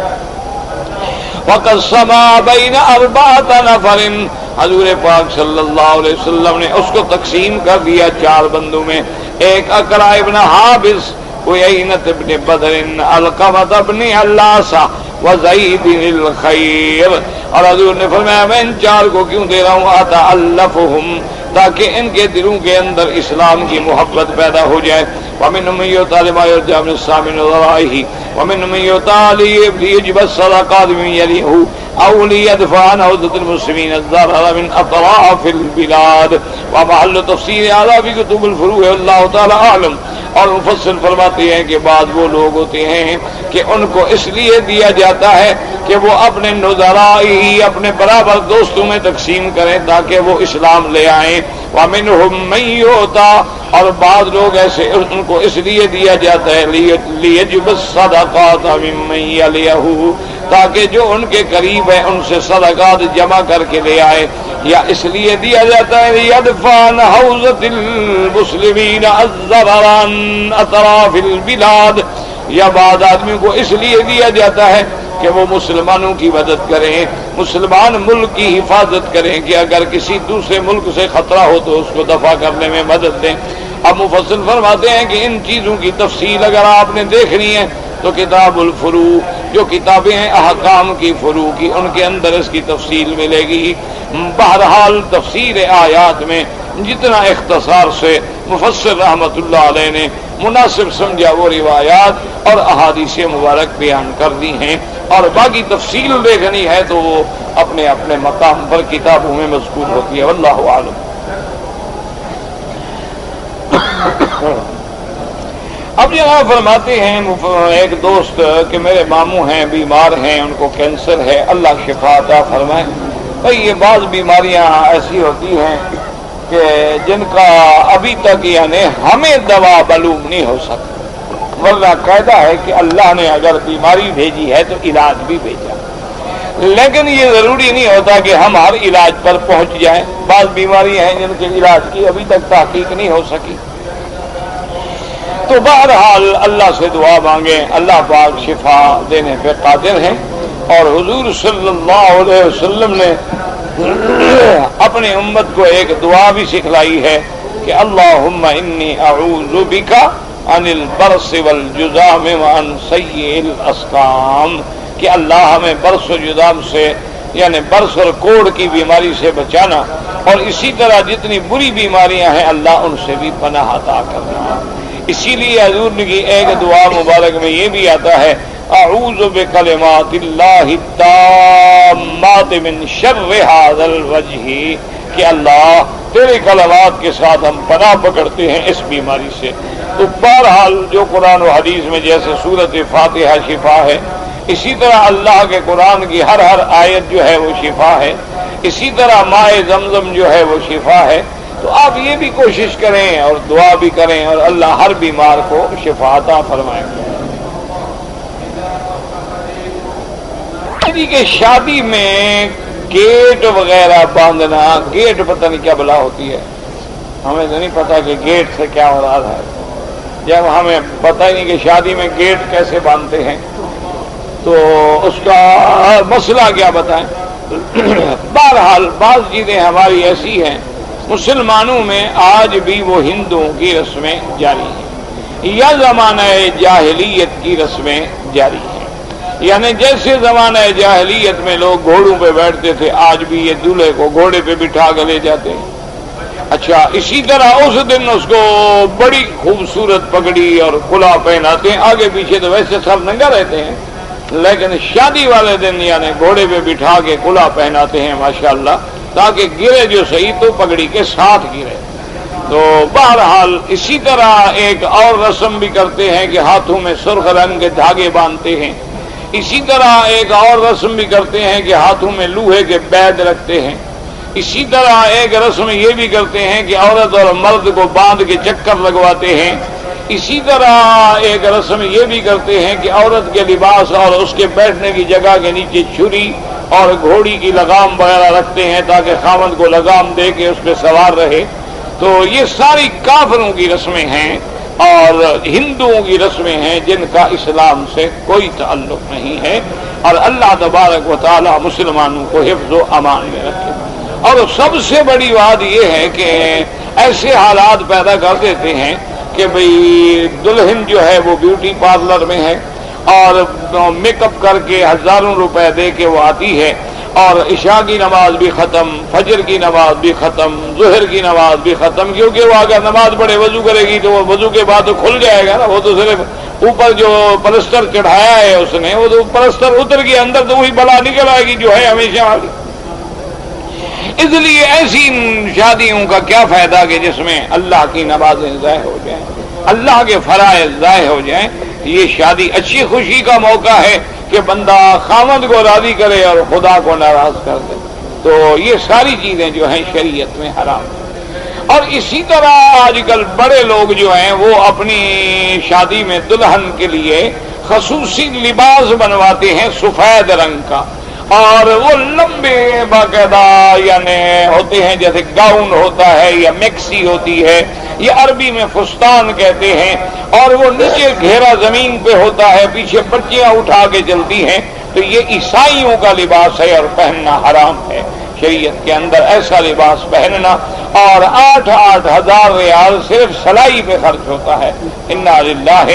وَقَسَّمَا بَيْنَ 4 نَفَرٍ، حضور پاک صلی اللہ علیہ وسلم نے اس کو تقسیم کر دیا 4 بندوں میں، ایک اقرع ابن حابس، عیینۃ ابن بدر، علقمۃ ابن علاسہ وزید الخیر، اور حضور نے فرمایا میں ان 4 کو کیوں دے رہا ہوں اتألفهم، تاکہ ان کے دلوں کے اندر اسلام کی محبت پیدا ہو جائے۔ ومنهم من يؤتى لما يرجى من السامن وضرائه ومنهم من يؤتى ليجب الصدقات من يليه أو ليدفع عن عودة المسلمين الضرر من أطراف البلاد، ومحل تفسير هذا في كتب الفروع والله تعالى أعلم۔ اور مفسر فرماتے ہیں کہ بعض وہ لوگ ہوتے ہیں کہ ان کو اس لیے دیا جاتا ہے کہ وہ اپنے نظراء ہی اپنے برابر دوستوں میں تقسیم کریں تاکہ وہ اسلام لے آئیں۔ وَمِنْهُمْ مَنْ يُؤْتَى، اور بعض لوگ ایسے ان کو اس لیے دیا جاتا ہے لِيَجْبَ الصَّدَقَاتَ مِمَّنْ يَلِيهُ، تاکہ جو ان کے قریب ہے ان سے صدقات جمع کر کے لے آئے، یا اس لیے دیا جاتا ہے لِيَدْفَعَ عَنْ حَوْزَةِ الْمُسْلِمِينَ الضَّرَرَ عَنْ أَطْرَافِ الْبِلَادِ، یا بعض آدمیوں کو اس لیے دیا جاتا ہے کہ وہ مسلمانوں کی مدد کریں، مسلمان ملک کی حفاظت کریں، کہ اگر کسی دوسرے ملک سے خطرہ ہو تو اس کو دفع کرنے میں مدد دیں۔ اب مفصل فرماتے ہیں کہ ان چیزوں کی تفصیل اگر آپ نے دیکھنی ہے تو کتاب الفروع، جو کتابیں ہیں احکام کی فروع کی، ان کے اندر اس کی تفصیل ملے گی۔ بہرحال تفسیر آیات میں جتنا اختصار سے مفسر رحمت اللہ علیہ نے مناسب سمجھا وہ روایات اور احادیث مبارک بیان کر دی ہیں، اور باقی تفصیل دیکھنی ہے تو وہ اپنے اپنے مقام پر کتابوں میں مذکور ہوتی ہے، واللہ اعلم۔ اب جناب فرماتے ہیں ایک دوست کہ میرے ماموں ہیں بیمار ہیں، ان کو کینسر ہے، اللہ شفا عطا فرمائے۔ بھئی یہ بعض بیماریاں ایسی ہوتی ہیں کہ جن کا ابھی تک یعنی ہمیں دوا معلوم نہیں ہو سکتا، ورنہ قاعدہ ہے کہ اللہ نے اگر بیماری بھیجی ہے تو علاج بھی بھیجا، لیکن یہ ضروری نہیں ہوتا کہ ہم ہر علاج پر پہنچ جائیں۔ بعض بیماریاں ہیں جن کے علاج کی ابھی تک تحقیق نہیں ہو سکی، تو بہرحال اللہ سے دعا مانگیں، اللہ پاک شفا دینے پہ قادر ہیں۔ اور حضور صلی اللہ علیہ وسلم نے اپنی امت کو ایک دعا بھی سکھلائی ہے کہ اللہم انی اعوذ بک عن البرص والجذام وعن سیء الاسقام، کہ اللہ ہمیں برص و جذام سے یعنی برص اور کوڑ کی بیماری سے بچانا، اور اسی طرح جتنی بری بیماریاں ہیں اللہ ان سے بھی پناہ عطا کرنا۔ اسی لیے حضور کی ایک دعا مبارک میں یہ بھی آتا ہے اعوذ بکلمات اللہ التامات من شر ھذا الوجہ، کہ اللہ تیرے کلمات کے ساتھ ہم پناہ پکڑتے ہیں اس بیماری سے۔ تو بہرحال جو قرآن و حدیث میں جیسے سورۃ فاتحہ شفا ہے، اسی طرح اللہ کے قرآن کی ہر آیت جو ہے وہ شفا ہے، اسی طرح ماء زمزم جو ہے وہ شفا ہے۔ تو آپ یہ بھی کوشش کریں اور دعا بھی کریں اور اللہ ہر بیمار کو شفا عطا فرمائے۔ کہ شادی میں گیٹ وغیرہ باندھنا، گیٹ پتہ نہیں کیا بلا ہوتی ہے، ہمیں تو نہیں پتا کہ گیٹ سے کیا مراد ہے، جب ہمیں پتہ ہی نہیں کہ شادی میں گیٹ کیسے باندھتے ہیں تو اس کا مسئلہ کیا بتائیں۔ بہرحال بعض چیزیں ہماری ایسی ہیں، مسلمانوں میں آج بھی وہ ہندوؤں کی رسمیں جاری ہیں یا زمانہ جاہلیت کی رسمیں جاری ہیں، یعنی جیسے زمانہ جاہلیت میں لوگ گھوڑوں پہ بیٹھتے تھے آج بھی یہ دولہے کو گھوڑے پہ بٹھا کے لے جاتے ہیں۔ اچھا، اسی طرح اس دن اس کو بڑی خوبصورت پگڑی اور کلا پہناتے ہیں، آگے پیچھے تو ویسے سب ننگا رہتے ہیں، لیکن شادی والے دن یعنی گھوڑے پہ بٹھا کے کلا پہناتے ہیں ماشاءاللہ، تاکہ گرے جو صحیح تو پگڑی کے ساتھ گرے۔ تو بہرحال اسی طرح ایک اور رسم بھی کرتے ہیں کہ ہاتھوں میں سرخ رنگ کے دھاگے باندھتے ہیں، اسی طرح ایک اور رسم بھی کرتے ہیں کہ ہاتھوں میں لوہے کے بیض رکھتے ہیں، اسی طرح ایک رسم یہ بھی کرتے ہیں کہ عورت اور مرد کو باندھ کے چکر لگواتے ہیں، اسی طرح ایک رسم یہ بھی کرتے ہیں کہ عورت کے لباس اور اس کے بیٹھنے کی جگہ کے نیچے چھری اور گھوڑی کی لگام وغیرہ رکھتے ہیں تاکہ خاوند کو لگام دے کے اس پہ سوار رہے۔ تو یہ ساری کافروں کی رسمیں ہیں اور ہندوؤں کی رسمیں ہیں جن کا اسلام سے کوئی تعلق نہیں ہے، اور اللہ تبارک و تعالی مسلمانوں کو حفظ و امان میں رکھے۔ اور سب سے بڑی بات یہ ہے کہ ایسے حالات پیدا کر دیتے ہیں کہ بھئی دلہن جو ہے وہ بیوٹی پارلر میں ہے اور میک اپ کر کے ہزاروں روپے دے کے وہ آتی ہے، اور عشاء کی نماز بھی ختم، فجر کی نماز بھی ختم، ظہر کی نماز بھی ختم، کیونکہ وہ اگر نماز پڑھے وضو کرے گی تو وہ وضو کے بعد تو کھل جائے گا نا، وہ تو صرف اوپر جو پلسٹر چڑھایا ہے اس نے وہ تو پلسٹر اتر کے اندر تو وہی بلا نکل آئے گی جو ہے ہمیشہ والی۔ اس لیے ایسی شادیوں کا کیا فائدہ کہ جس میں اللہ کی نمازیں ضائع ہو جائیں، اللہ کے فرائض ضائع ہو جائیں۔ یہ شادی اچھی خوشی کا موقع ہے کہ بندہ خاوند کو راضی کرے اور خدا کو ناراض کر دے، تو یہ ساری چیزیں جو ہیں شریعت میں حرام ہیں۔ اور اسی طرح آج کل بڑے لوگ جو ہیں وہ اپنی شادی میں دلہن کے لیے خصوصی لباس بنواتے ہیں سفید رنگ کا، اور وہ لمبے باقاعدہ یعنی ہوتے ہیں، جیسے گاؤن ہوتا ہے یا میکسی ہوتی ہے، یہ عربی میں فستان کہتے ہیں، اور وہ نیچے گھیرا زمین پہ ہوتا ہے، پیچھے بچیاں اٹھا کے چلتی ہیں، تو یہ عیسائیوں کا لباس ہے اور پہننا حرام ہے شریعت کے اندر ایسا لباس پہننا، اور 8-8 ہزار ریال صرف سلائی پہ خرچ ہوتا ہے۔ انا للہ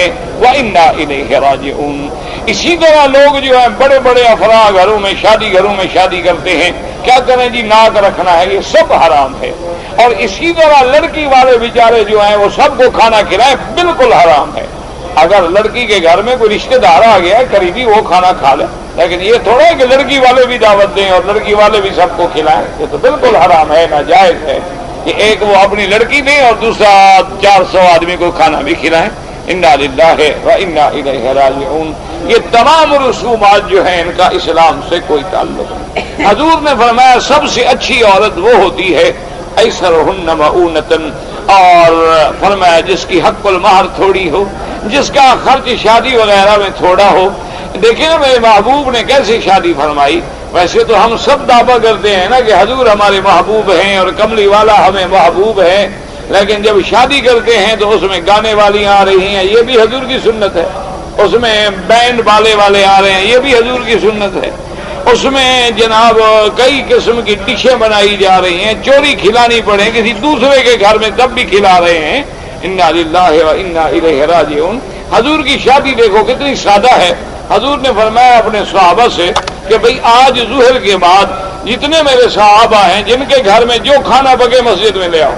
و انا الیہ راجعون۔ اسی طرح لوگ جو ہیں بڑے بڑے افراح گھروں میں شادی کرتے ہیں، کیا کریں جی، ناک رکھنا ہے، یہ سب حرام ہے۔ اور اسی طرح لڑکی والے بیچارے جو ہیں وہ سب کو کھانا کھلائیں، بالکل حرام ہے۔ اگر لڑکی کے گھر میں کوئی رشتہ دار آ گیا قریبی، وہ کھانا کھا لے، لیکن یہ تھوڑا ہے کہ لڑکی والے بھی دعوت دیں اور لڑکی والے بھی سب کو کھلائیں، یہ تو بالکل حرام ہے، ناجائز ہے کہ ایک وہ اپنی لڑکی دیں اور دوسرا 400 آدمی کو کھانا بھی کھلائیں، انا للہ و انا الیہ راجعون۔ یہ تمام رسومات جو ہیں ان کا اسلام سے کوئی تعلق نہیں۔ حضور نے فرمایا سب سے اچھی عورت وہ ہوتی ہے ایسرہن مؤونۃ، اور فرمایا جس کی حق المہر تھوڑی ہو، جس کا خرچ شادی وغیرہ میں تھوڑا ہو۔ دیکھیں نا میرے محبوب نے کیسی شادی فرمائی۔ ویسے تو ہم سب دعویٰ کرتے ہیں نا کہ حضور ہمارے محبوب ہیں اور کملی والا ہمیں محبوب ہے، لیکن جب شادی کرتے ہیں تو اس میں گانے والی آ رہی ہیں، یہ بھی حضور کی سنت ہے۔ اس میں بینڈ والے آ رہے ہیں، یہ بھی حضور کی سنت ہے۔ اس میں جناب کئی قسم کی ڈشیں بنائی جا رہی ہیں، چوری کھلانی پڑے کسی دوسرے کے گھر میں تب بھی کھلا رہے ہیں۔ انا للہ و انا الیہ راجعون۔ حضور کی شادی دیکھو کتنی سادہ ہے۔ حضور نے فرمایا اپنے صحابہ سے کہ بھئی آج ظہر کے بعد جتنے میرے صحابہ ہیں جن کے گھر میں جو کھانا پکے مسجد میں لے آؤ۔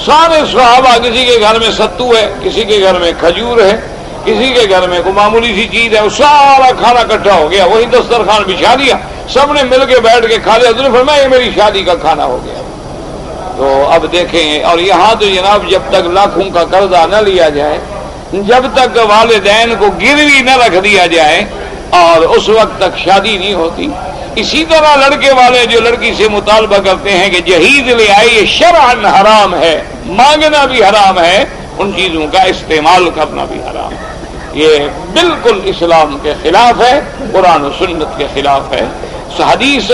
سارے صحابہ، کسی کے گھر میں ستو ہے، کسی کے گھر میں کھجور ہے، کسی کے گھر میں کوئی معمولی سی چیز ہے، وہ سارا کھانا اکٹھا ہو گیا، وہی دسترخوان بچھا دیا، سب نے مل کے بیٹھ کے کھا لیا۔ حضور نے فرمایا یہ میری شادی کا کھانا ہو گیا۔ تو اب دیکھیں، اور یہاں تو جناب جب تک لاکھوں کا قرضہ نہ لیا جائے، جب تک والدین کو گروی نہ رکھ دیا جائے، اور اس وقت تک شادی نہیں ہوتی۔ اسی طرح لڑکے والے جو لڑکی سے مطالبہ کرتے ہیں کہ جہیز لے آئے، یہ شرعاً حرام ہے، مانگنا بھی حرام ہے، ان چیزوں کا استعمال کرنا بھی حرام ہے۔ یہ بالکل اسلام کے خلاف ہے، قرآن و سنت کے خلاف ہے۔ حدیث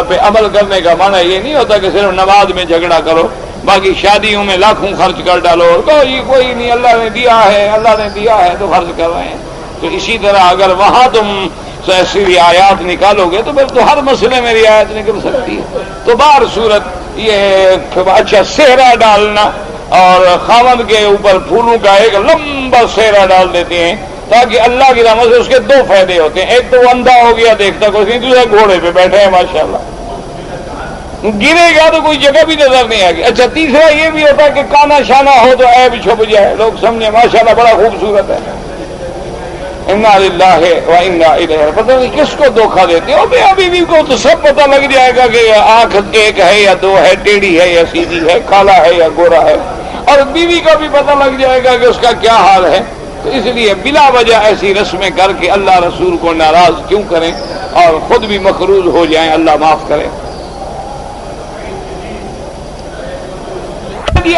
پہ عمل کرنے کا معنی یہ نہیں ہوتا کہ صرف نماز میں جھگڑا کرو، باقی شادیوں میں لاکھوں خرچ کر ڈالو اور کہو یہ کوئی نہیں، اللہ نے دیا ہے، اللہ نے دیا ہے تو خرچ کر رہے ہیں۔ تو اسی طرح اگر وہاں تم ایسی رعایات نکالو گے تو پھر تو ہر مسئلے میں رعایت نکل سکتی ہے۔ تو بہر صورت یہ اچھا صحرا ڈالنا، اور خاوند کے اوپر پھولوں کا ایک لمبا صحرا ڈال دیتے ہیں تاکہ اللہ کی رحمت سے اس کے دو فائدے ہوتے ہیں۔ ایک تو وہ اندھا ہو گیا دیکھتا کچھ نہیں، دوسرا گھوڑے پہ بیٹھے ہیں ماشاءاللہ، گرے گا تو کوئی جگہ بھی نظر نہیں آئے گی۔ اچھا تیسرا یہ بھی ہوتا ہے کہ کانا شانہ ہو تو عیب چھپ جائے، لوگ سمجھے ماشاءاللہ بڑا خوبصورت ہے۔ انا للہ و انا الیہ، پتہ نہیں کس کو دھوکہ دیتے ہو۔ ابھی بھی کو تو سب پتہ لگ جائے گا کہ آنکھ ایک ہے یا دو ہے، ٹیڑھی ہے یا سیدھی ہے، کالا ہے یا گورا ہے، اور بیوی کا بھی پتہ لگ جائے گا کہ اس کا کیا حال ہے۔ تو اس لیے بلا وجہ ایسی رسمیں کر کے اللہ رسول کو ناراض کیوں کریں اور خود بھی مخروض ہو جائیں، اللہ معاف کرے۔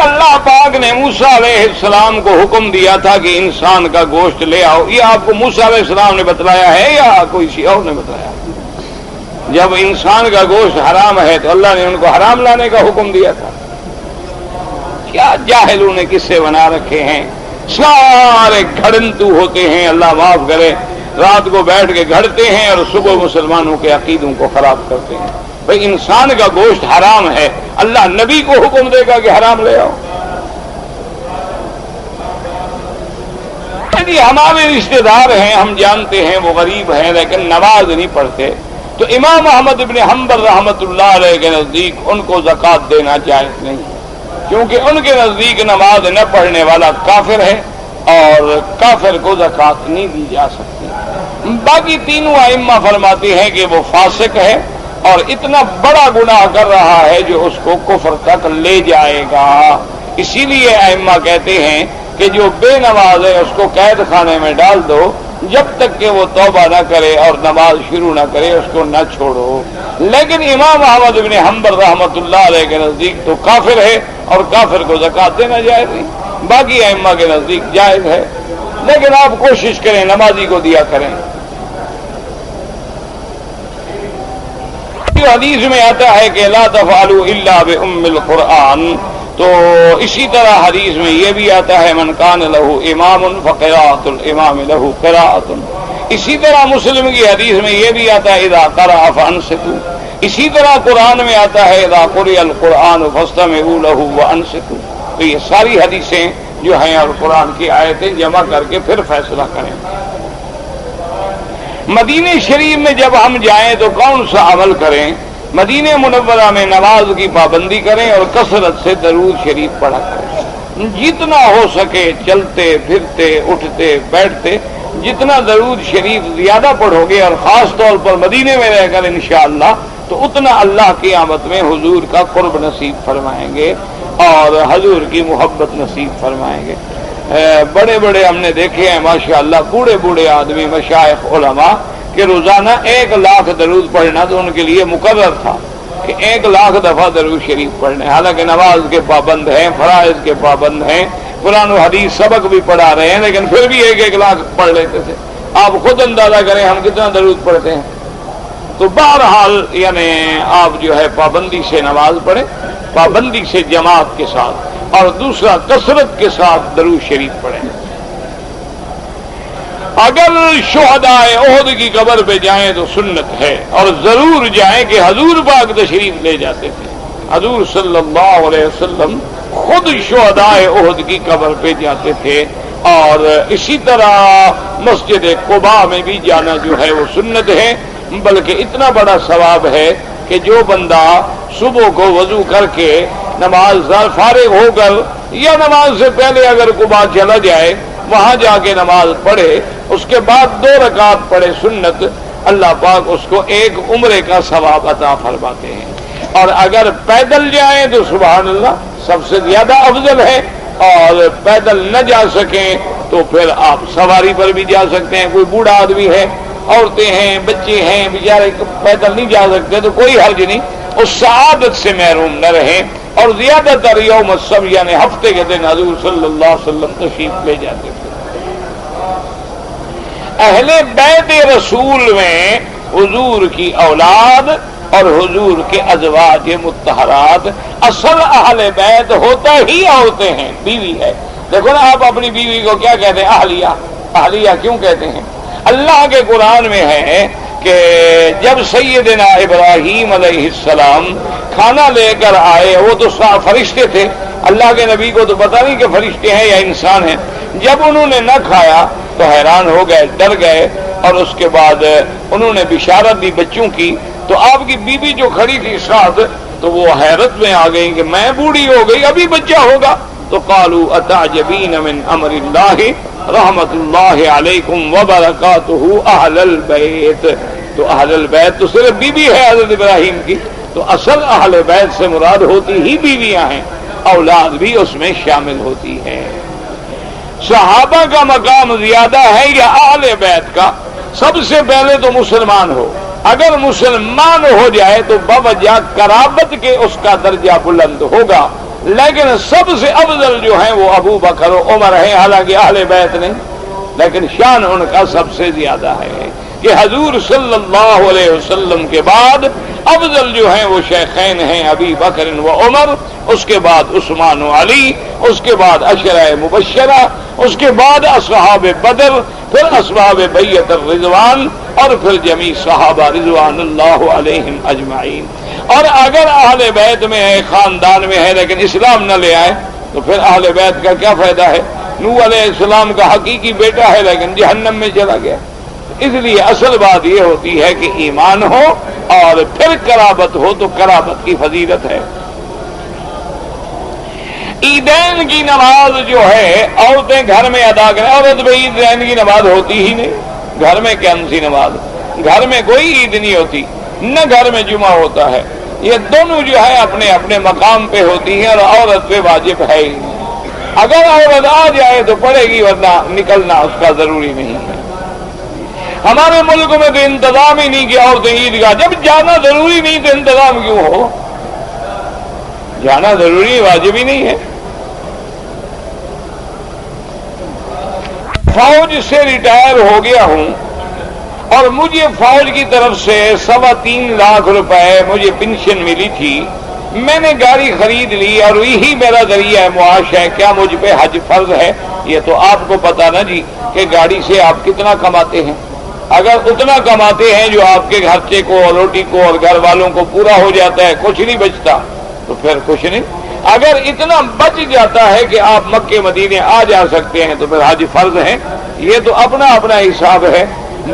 اللہ پاک نے موسیٰ علیہ السلام کو حکم دیا تھا کہ انسان کا گوشت لے آؤ، یہ آپ کو موسیٰ علیہ السلام نے بتلایا ہے یا کوئی اور نے بتلایا؟ جب انسان کا گوشت حرام ہے تو اللہ نے ان کو حرام لانے کا حکم دیا تھا۔ کیا جاہلوں نے قصے بنا رکھے ہیں، سارے گھڑنتو ہوتے ہیں، اللہ معاف کرے، رات کو بیٹھ کے گھڑتے ہیں اور صبح مسلمانوں کے عقیدوں کو خراب کرتے ہیں۔ بھئی انسان کا گوشت حرام ہے، اللہ نبی کو حکم دے گا کہ حرام لے آؤ؟ ہمارے رشتہ دار ہیں، ہم جانتے ہیں وہ غریب ہیں لیکن نماز نہیں پڑھتے، تو امام احمد بن حنبل رحمۃ اللہ علیہ کے نزدیک ان کو زکوٰۃ دینا جائز نہیں، کیونکہ ان کے نزدیک نماز نہ پڑھنے والا کافر ہے اور کافر کو زکوٰۃ نہیں دی جا سکتی۔ باقی تینوں ائمہ فرماتے ہیں کہ وہ فاسق ہے اور اتنا بڑا گناہ کر رہا ہے جو اس کو کفر تک لے جائے گا۔ اسی لیے ائمہ کہتے ہیں کہ جو بے نماز ہے اس کو قید خانے میں ڈال دو، جب تک کہ وہ توبہ نہ کرے اور نماز شروع نہ کرے اس کو نہ چھوڑو۔ لیکن امام احمد بن حنبل رحمۃ اللہ علیہ کے نزدیک تو کافر ہے اور کافر کو زکوٰۃ دینا جائز نہیں، باقی ائمہ کے نزدیک جائز ہے، لیکن آپ کوشش کریں نمازی کو دیا کریں۔ حدیث میں آتا ہے کہ لا تفعلوا الا بام القرآن، تو اسی طرح حدیث میں یہ بھی آتا ہے من کان لہ امام فقراءۃ الامام لہ قراءۃ۔ اسی طرح مسلم کی حدیث میں یہ بھی آتا ہے اذا قرأ فانصتوا۔ اسی طرح قرآن میں آتا ہے اذا قرئ القرآن فاستمعوا لہ وانصتوا۔ تو یہ ساری حدیثیں جو ہیں اور قرآن کی آیتیں جمع کر کے پھر فیصلہ کریں۔ مدینہ شریف میں جب ہم جائیں تو کون سا عمل کریں؟ مدینہ منورہ میں نماز کی پابندی کریں اور کثرت سے درود شریف پڑھا کریں، جتنا ہو سکے چلتے پھرتے اٹھتے بیٹھتے جتنا درود شریف زیادہ پڑھو گے اور خاص طور پر مدینے میں رہ کر انشاءاللہ تو اتنا اللہ کی آمد میں حضور کا قرب نصیب فرمائیں گے اور حضور کی محبت نصیب فرمائیں گے۔ بڑے بڑے ہم نے دیکھے ہیں ماشاءاللہ بوڑھے بوڑھے آدمی مشائخ علماء کہ روزانہ 1,00,000 درود پڑھنا تو ان کے لیے مقرر تھا کہ 1,00,000 دفعہ درود شریف پڑھنے، حالانکہ نماز کے پابند ہیں، فرائض کے پابند ہیں، قرآن و حدیث سبق بھی پڑھا رہے ہیں، لیکن پھر بھی 1,00,000 پڑھ لیتے تھے۔ آپ خود اندازہ کریں ہم کتنا درود پڑھتے ہیں۔ تو بہرحال یعنی آپ جو ہے پابندی سے نماز پڑھیں، پابندی سے جماعت کے ساتھ، اور دوسرا کثرت کے ساتھ درود شریف پڑھیں۔ اگر شہدائے احد کی قبر پہ جائیں تو سنت ہے، اور ضرور جائیں کہ حضور پاک تشریف لے جاتے تھے۔ حضور صلی اللہ علیہ وسلم خود شہدائے احد کی قبر پہ جاتے تھے، اور اسی طرح مسجد قباء میں بھی جانا جو ہے وہ سنت ہے، بلکہ اتنا بڑا ثواب ہے کہ جو بندہ صبح کو وضو کر کے نماز فارغ ہو کر یا نماز سے پہلے اگر قباء چلا جائے، وہاں جا کے نماز پڑھے، اس کے بعد 2 رکعت پڑھے سنت، اللہ پاک اس کو 1 عمرے کا ثواب عطا فرماتے ہیں۔ اور اگر پیدل جائیں تو سبحان اللہ سب سے زیادہ افضل ہے، اور پیدل نہ جا سکیں تو پھر آپ سواری پر بھی جا سکتے ہیں۔ کوئی بوڑھا آدمی ہے، عورتیں ہیں، بچے ہیں، بیچارے پیدل نہیں جا سکتے تو کوئی حرج نہیں، اس سعادت سے محروم نہ رہیں۔ اور زیادہ تر یوم السبت یعنی ہفتے کے دن حضور صلی اللہ علیہ وسلم تشریف لے جاتے تھے۔ اہل بیت رسول میں حضور کی اولاد اور حضور کے ازواج مطہرات، اصل اہل بیت ہوتا ہی عورتیں ہیں، بیوی ہے۔ دیکھو نا آپ اپنی بیوی کو کیا کہتے ہیں؟ اہلیہ۔ اہلیہ کیوں کہتے ہیں؟ اللہ کے قرآن میں ہے کہ جب سیدنا ابراہیم علیہ السلام کھانا لے کر آئے، وہ تو فرشتے تھے، اللہ کے نبی کو تو پتہ نہیں کہ فرشتے ہیں یا انسان ہیں، جب انہوں نے نہ کھایا تو حیران ہو گئے، ڈر گئے، اور اس کے بعد انہوں نے بشارت دی بچوں کی، تو آپ کی بیوی جو کھڑی تھی ساتھ تو وہ حیرت میں آ گئی کہ میں بوڑھی ہو گئی ابھی بچہ ہوگا، تو قالوا اتعجبین من امر اللہ رحمت اللہ علیکم وبرکاتہ اہل البیت۔ تو اہل البیت تو صرف بیوی ہے حضرت ابراہیم کی، تو اصل اہل بیت سے مراد ہوتی ہی بیویاں ہیں، اولاد بھی اس میں شامل ہوتی ہے۔ صحابہ کا مقام زیادہ ہے یا اہل بیت کا؟ سب سے پہلے تو مسلمان ہو، اگر مسلمان ہو جائے تو بوجہ قرابت کے اس کا درجہ بلند ہوگا، لیکن سب سے افضل جو ہیں وہ ابو بکر و عمر ہیں، حالانکہ اہل بیت نہیں، لیکن شان ان کا سب سے زیادہ ہے کہ حضور صلی اللہ علیہ وسلم کے بعد افضل جو ہیں وہ شیخین ہیں ابی بکر و عمر، اس کے بعد عثمان و علی، اس کے بعد عشرہ مبشرہ، اس کے بعد اصحاب بدر، پھر اصحاب بیعت الرضوان، اور پھر جمیع صحابہ رضوان اللہ علیہم اجمعین۔ اور اگر اہل بیت میں ہے، خاندان میں ہے، لیکن اسلام نہ لے آئے تو پھر اہل بیت کا کیا فائدہ ہے؟ نوح علیہ السلام کا حقیقی بیٹا ہے لیکن جہنم میں چلا گیا۔ اس لیے اصل بات یہ ہوتی ہے کہ ایمان ہو اور پھر قرابت ہو تو قرابت کی فضیلت ہے۔ عیدین کی نماز جو ہے عورتیں گھر میں ادا کریں، عورت بھائی عیدین کی نماز ہوتی ہی نہیں، گھر میں کون سی نماز؟ گھر میں کوئی عید نہیں ہوتی، نہ گھر میں جمعہ ہوتا ہے، یہ دونوں جو ہے اپنے اپنے مقام پہ ہوتی ہیں، اور عورت پہ واجب ہے ہی نہیں۔ اگر عورت آ جائے تو پڑے گی، ورنہ نکلنا اس کا ضروری نہیں ہے۔ ہمارے ملک میں تو انتظام ہی نہیں کہ عورتیں عیدگاہ، جب جانا ضروری نہیں تو انتظام کیوں ہو؟ جانا ضروری واجب ہی نہیں ہے۔ فوج سے ریٹائر ہو گیا ہوں اور مجھے فوج کی طرف سے 3.25 لاکھ روپے مجھے پنشن ملی تھی، میں نے گاڑی خرید لی اور یہی میرا ذریعہ معاش ہے، کیا مجھ پہ حج فرض ہے؟ یہ تو آپ کو پتا نا جی کہ گاڑی سے آپ کتنا کماتے ہیں، اگر اتنا کماتے ہیں جو آپ کے خرچے کو اور روٹی کو اور گھر والوں کو پورا ہو جاتا ہے، کچھ نہیں بچتا تو پھر کچھ نہیں، اگر اتنا بچ جاتا ہے کہ آپ مکے مدینے آ جا سکتے ہیں تو پھر حج فرض ہے۔ یہ تو اپنا اپنا حساب ہے،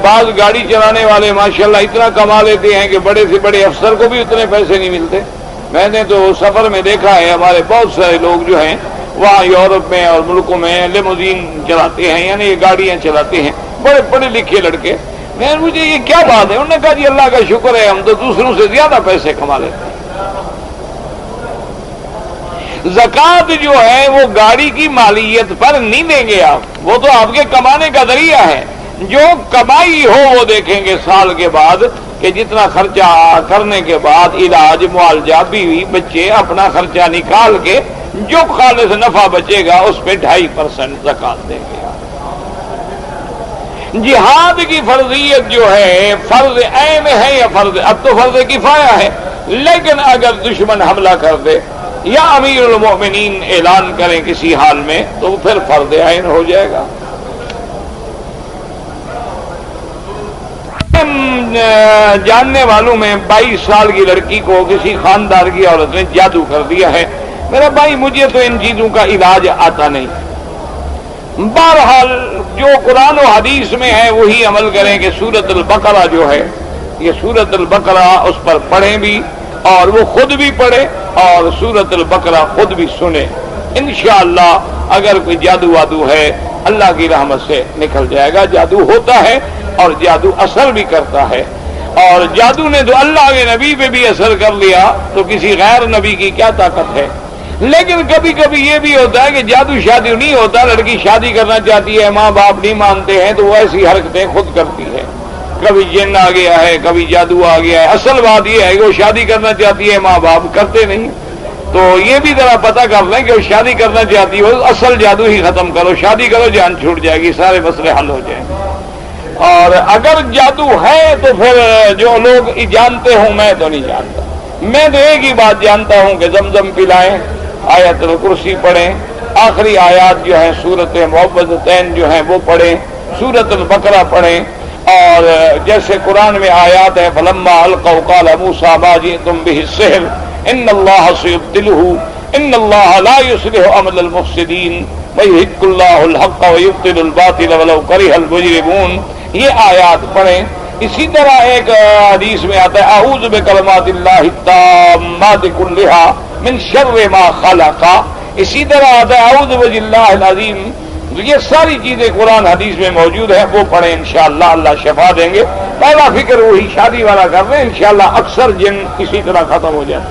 بعض گاڑی چلانے والے ماشاءاللہ اتنا کما لیتے ہیں کہ بڑے سے بڑے افسر کو بھی اتنے پیسے نہیں ملتے۔ میں نے تو سفر میں دیکھا ہے ہمارے بہت سارے لوگ جو ہیں وہاں یورپ میں اور ملکوں میں لیموزین چلاتے ہیں، یعنی یہ گاڑیاں چلاتے ہیں، بڑے پڑھے لکھے لڑکے۔ میں مجھے یہ کیا بات ہے؟ انہوں نے کہا جی اللہ کا شکر ہے ہم تو دوسروں سے زیادہ پیسے کما لیتے ہیں۔ زکات جو ہے وہ گاڑی کی مالیت پر نہیں دیں گے آپ، وہ تو آپ کے کمانے کا ذریعہ ہے. جو کمائی ہو وہ دیکھیں گے سال کے بعد کہ جتنا خرچہ کرنے کے بعد علاج معالجہ بیوی بچے اپنا خرچہ نکال کے جو خالص نفع بچے گا اس پہ 2.5% زکات دیں گے. جہاد کی فرضیت جو ہے فرض عین ہے یا فرض، اب تو فرض کفایہ ہے، لیکن اگر دشمن حملہ کر دے یا امیر المؤمنین اعلان کریں کسی حال میں تو پھر فرض عین ہو جائے گا. جاننے والوں میں 22 سال کی لڑکی کو کسی خاندان کی عورت نے جادو کر دیا ہے. میرا بھائی مجھے تو ان چیزوں کا علاج آتا نہیں. بہرحال جو قرآن و حدیث میں ہے وہی عمل کریں کہ سورۃ البقرہ جو ہے یہ سورۃ البقرہ اس پر پڑھیں بھی اور وہ خود بھی پڑھے اور سورۃ البقرہ خود بھی سنے. انشاءاللہ اگر کوئی جادو وادو ہے اللہ کی رحمت سے نکل جائے گا. جادو ہوتا ہے اور جادو اثر بھی کرتا ہے، اور جادو نے تو اللہ کے نبی پہ بھی اثر کر لیا تو کسی غیر نبی کی کیا طاقت ہے. لیکن کبھی کبھی یہ بھی ہوتا ہے کہ جادو شادی نہیں ہوتا، لڑکی شادی کرنا چاہتی ہے ماں باپ نہیں مانتے ہیں تو وہ ایسی حرکتیں خود کرتی ہے. کبھی جن آ گیا ہے کبھی جادو آ گیا ہے. اصل بات یہ ہے کہ وہ شادی کرنا چاہتی ہے ماں باپ کرتے نہیں. تو یہ بھی ذرا پتہ کر لیں کہ وہ شادی کرنا چاہتی ہو اصل جادو ہی ختم کرو، شادی کرو جان چھوٹ جائے گی، سارے مسئلے حل ہو جائیں گے. اور اگر جادو ہے تو پھر جو لوگ جانتے ہوں، میں تو نہیں جانتا. میں تو ایک ہی بات جانتا ہوں کہ زمزم پلائیں، آیت الکرسی پڑھیں، آخری آیات جو ہیں سورۃ معوذتین جو ہیں وہ پڑھیں، سورۃ البقرہ پڑھیں. اور جیسے قرآن میں آیات ہے فلما القوا قال موسیٰ ما جئتم به السحر ان اللہ سیبطلہ ان اللہ لا یصلح عمل المفسدین ویحق اللہ الحق ویبطل الباطل ولو کرہ المجرمون. یہ آیات پڑھیں. اسی طرح ایک حدیث میں آتا ہے اعوذ بکلمات اللہ التامات کلھا من شر ما خلق. اسی طرح آتا ہے اعوذ باللہ العظیم. یہ ساری چیزیں قرآن حدیث میں موجود ہیں، وہ پڑھیں انشاءاللہ اللہ شفا دیں گے. پہلا فکر وہی شادی والا کر لیں، انشاءاللہ اکثر جن اسی طرح ختم ہو جائے.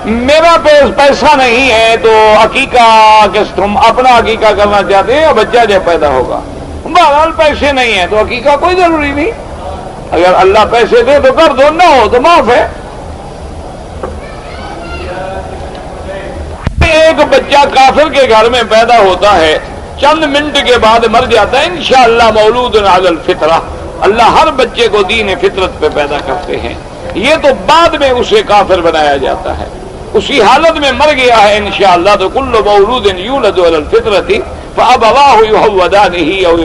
میرا پیسہ نہیں ہے تو عقیقہ تم اپنا عقیقہ کرنا چاہتے ہیں یا بچہ جب پیدا ہوگا. بہرحال پیسے نہیں ہیں تو عقیقہ کوئی ضروری نہیں. اگر اللہ پیسے دے تو کر دو، نہ ہو تو معاف ہے. ایک بچہ کافر کے گھر میں پیدا ہوتا ہے، چند منٹ کے بعد مر جاتا ہے. انشاءاللہ مولود علی الفطرہ، اللہ ہر بچے کو دین فطرت پہ پیدا کرتے ہیں. یہ تو بعد میں اسے کافر بنایا جاتا ہے. اسی حالت میں مر گیا ہے انشاءاللہ تو کل مولود یولد علی الفطرۃ فابواہ یہودانہ او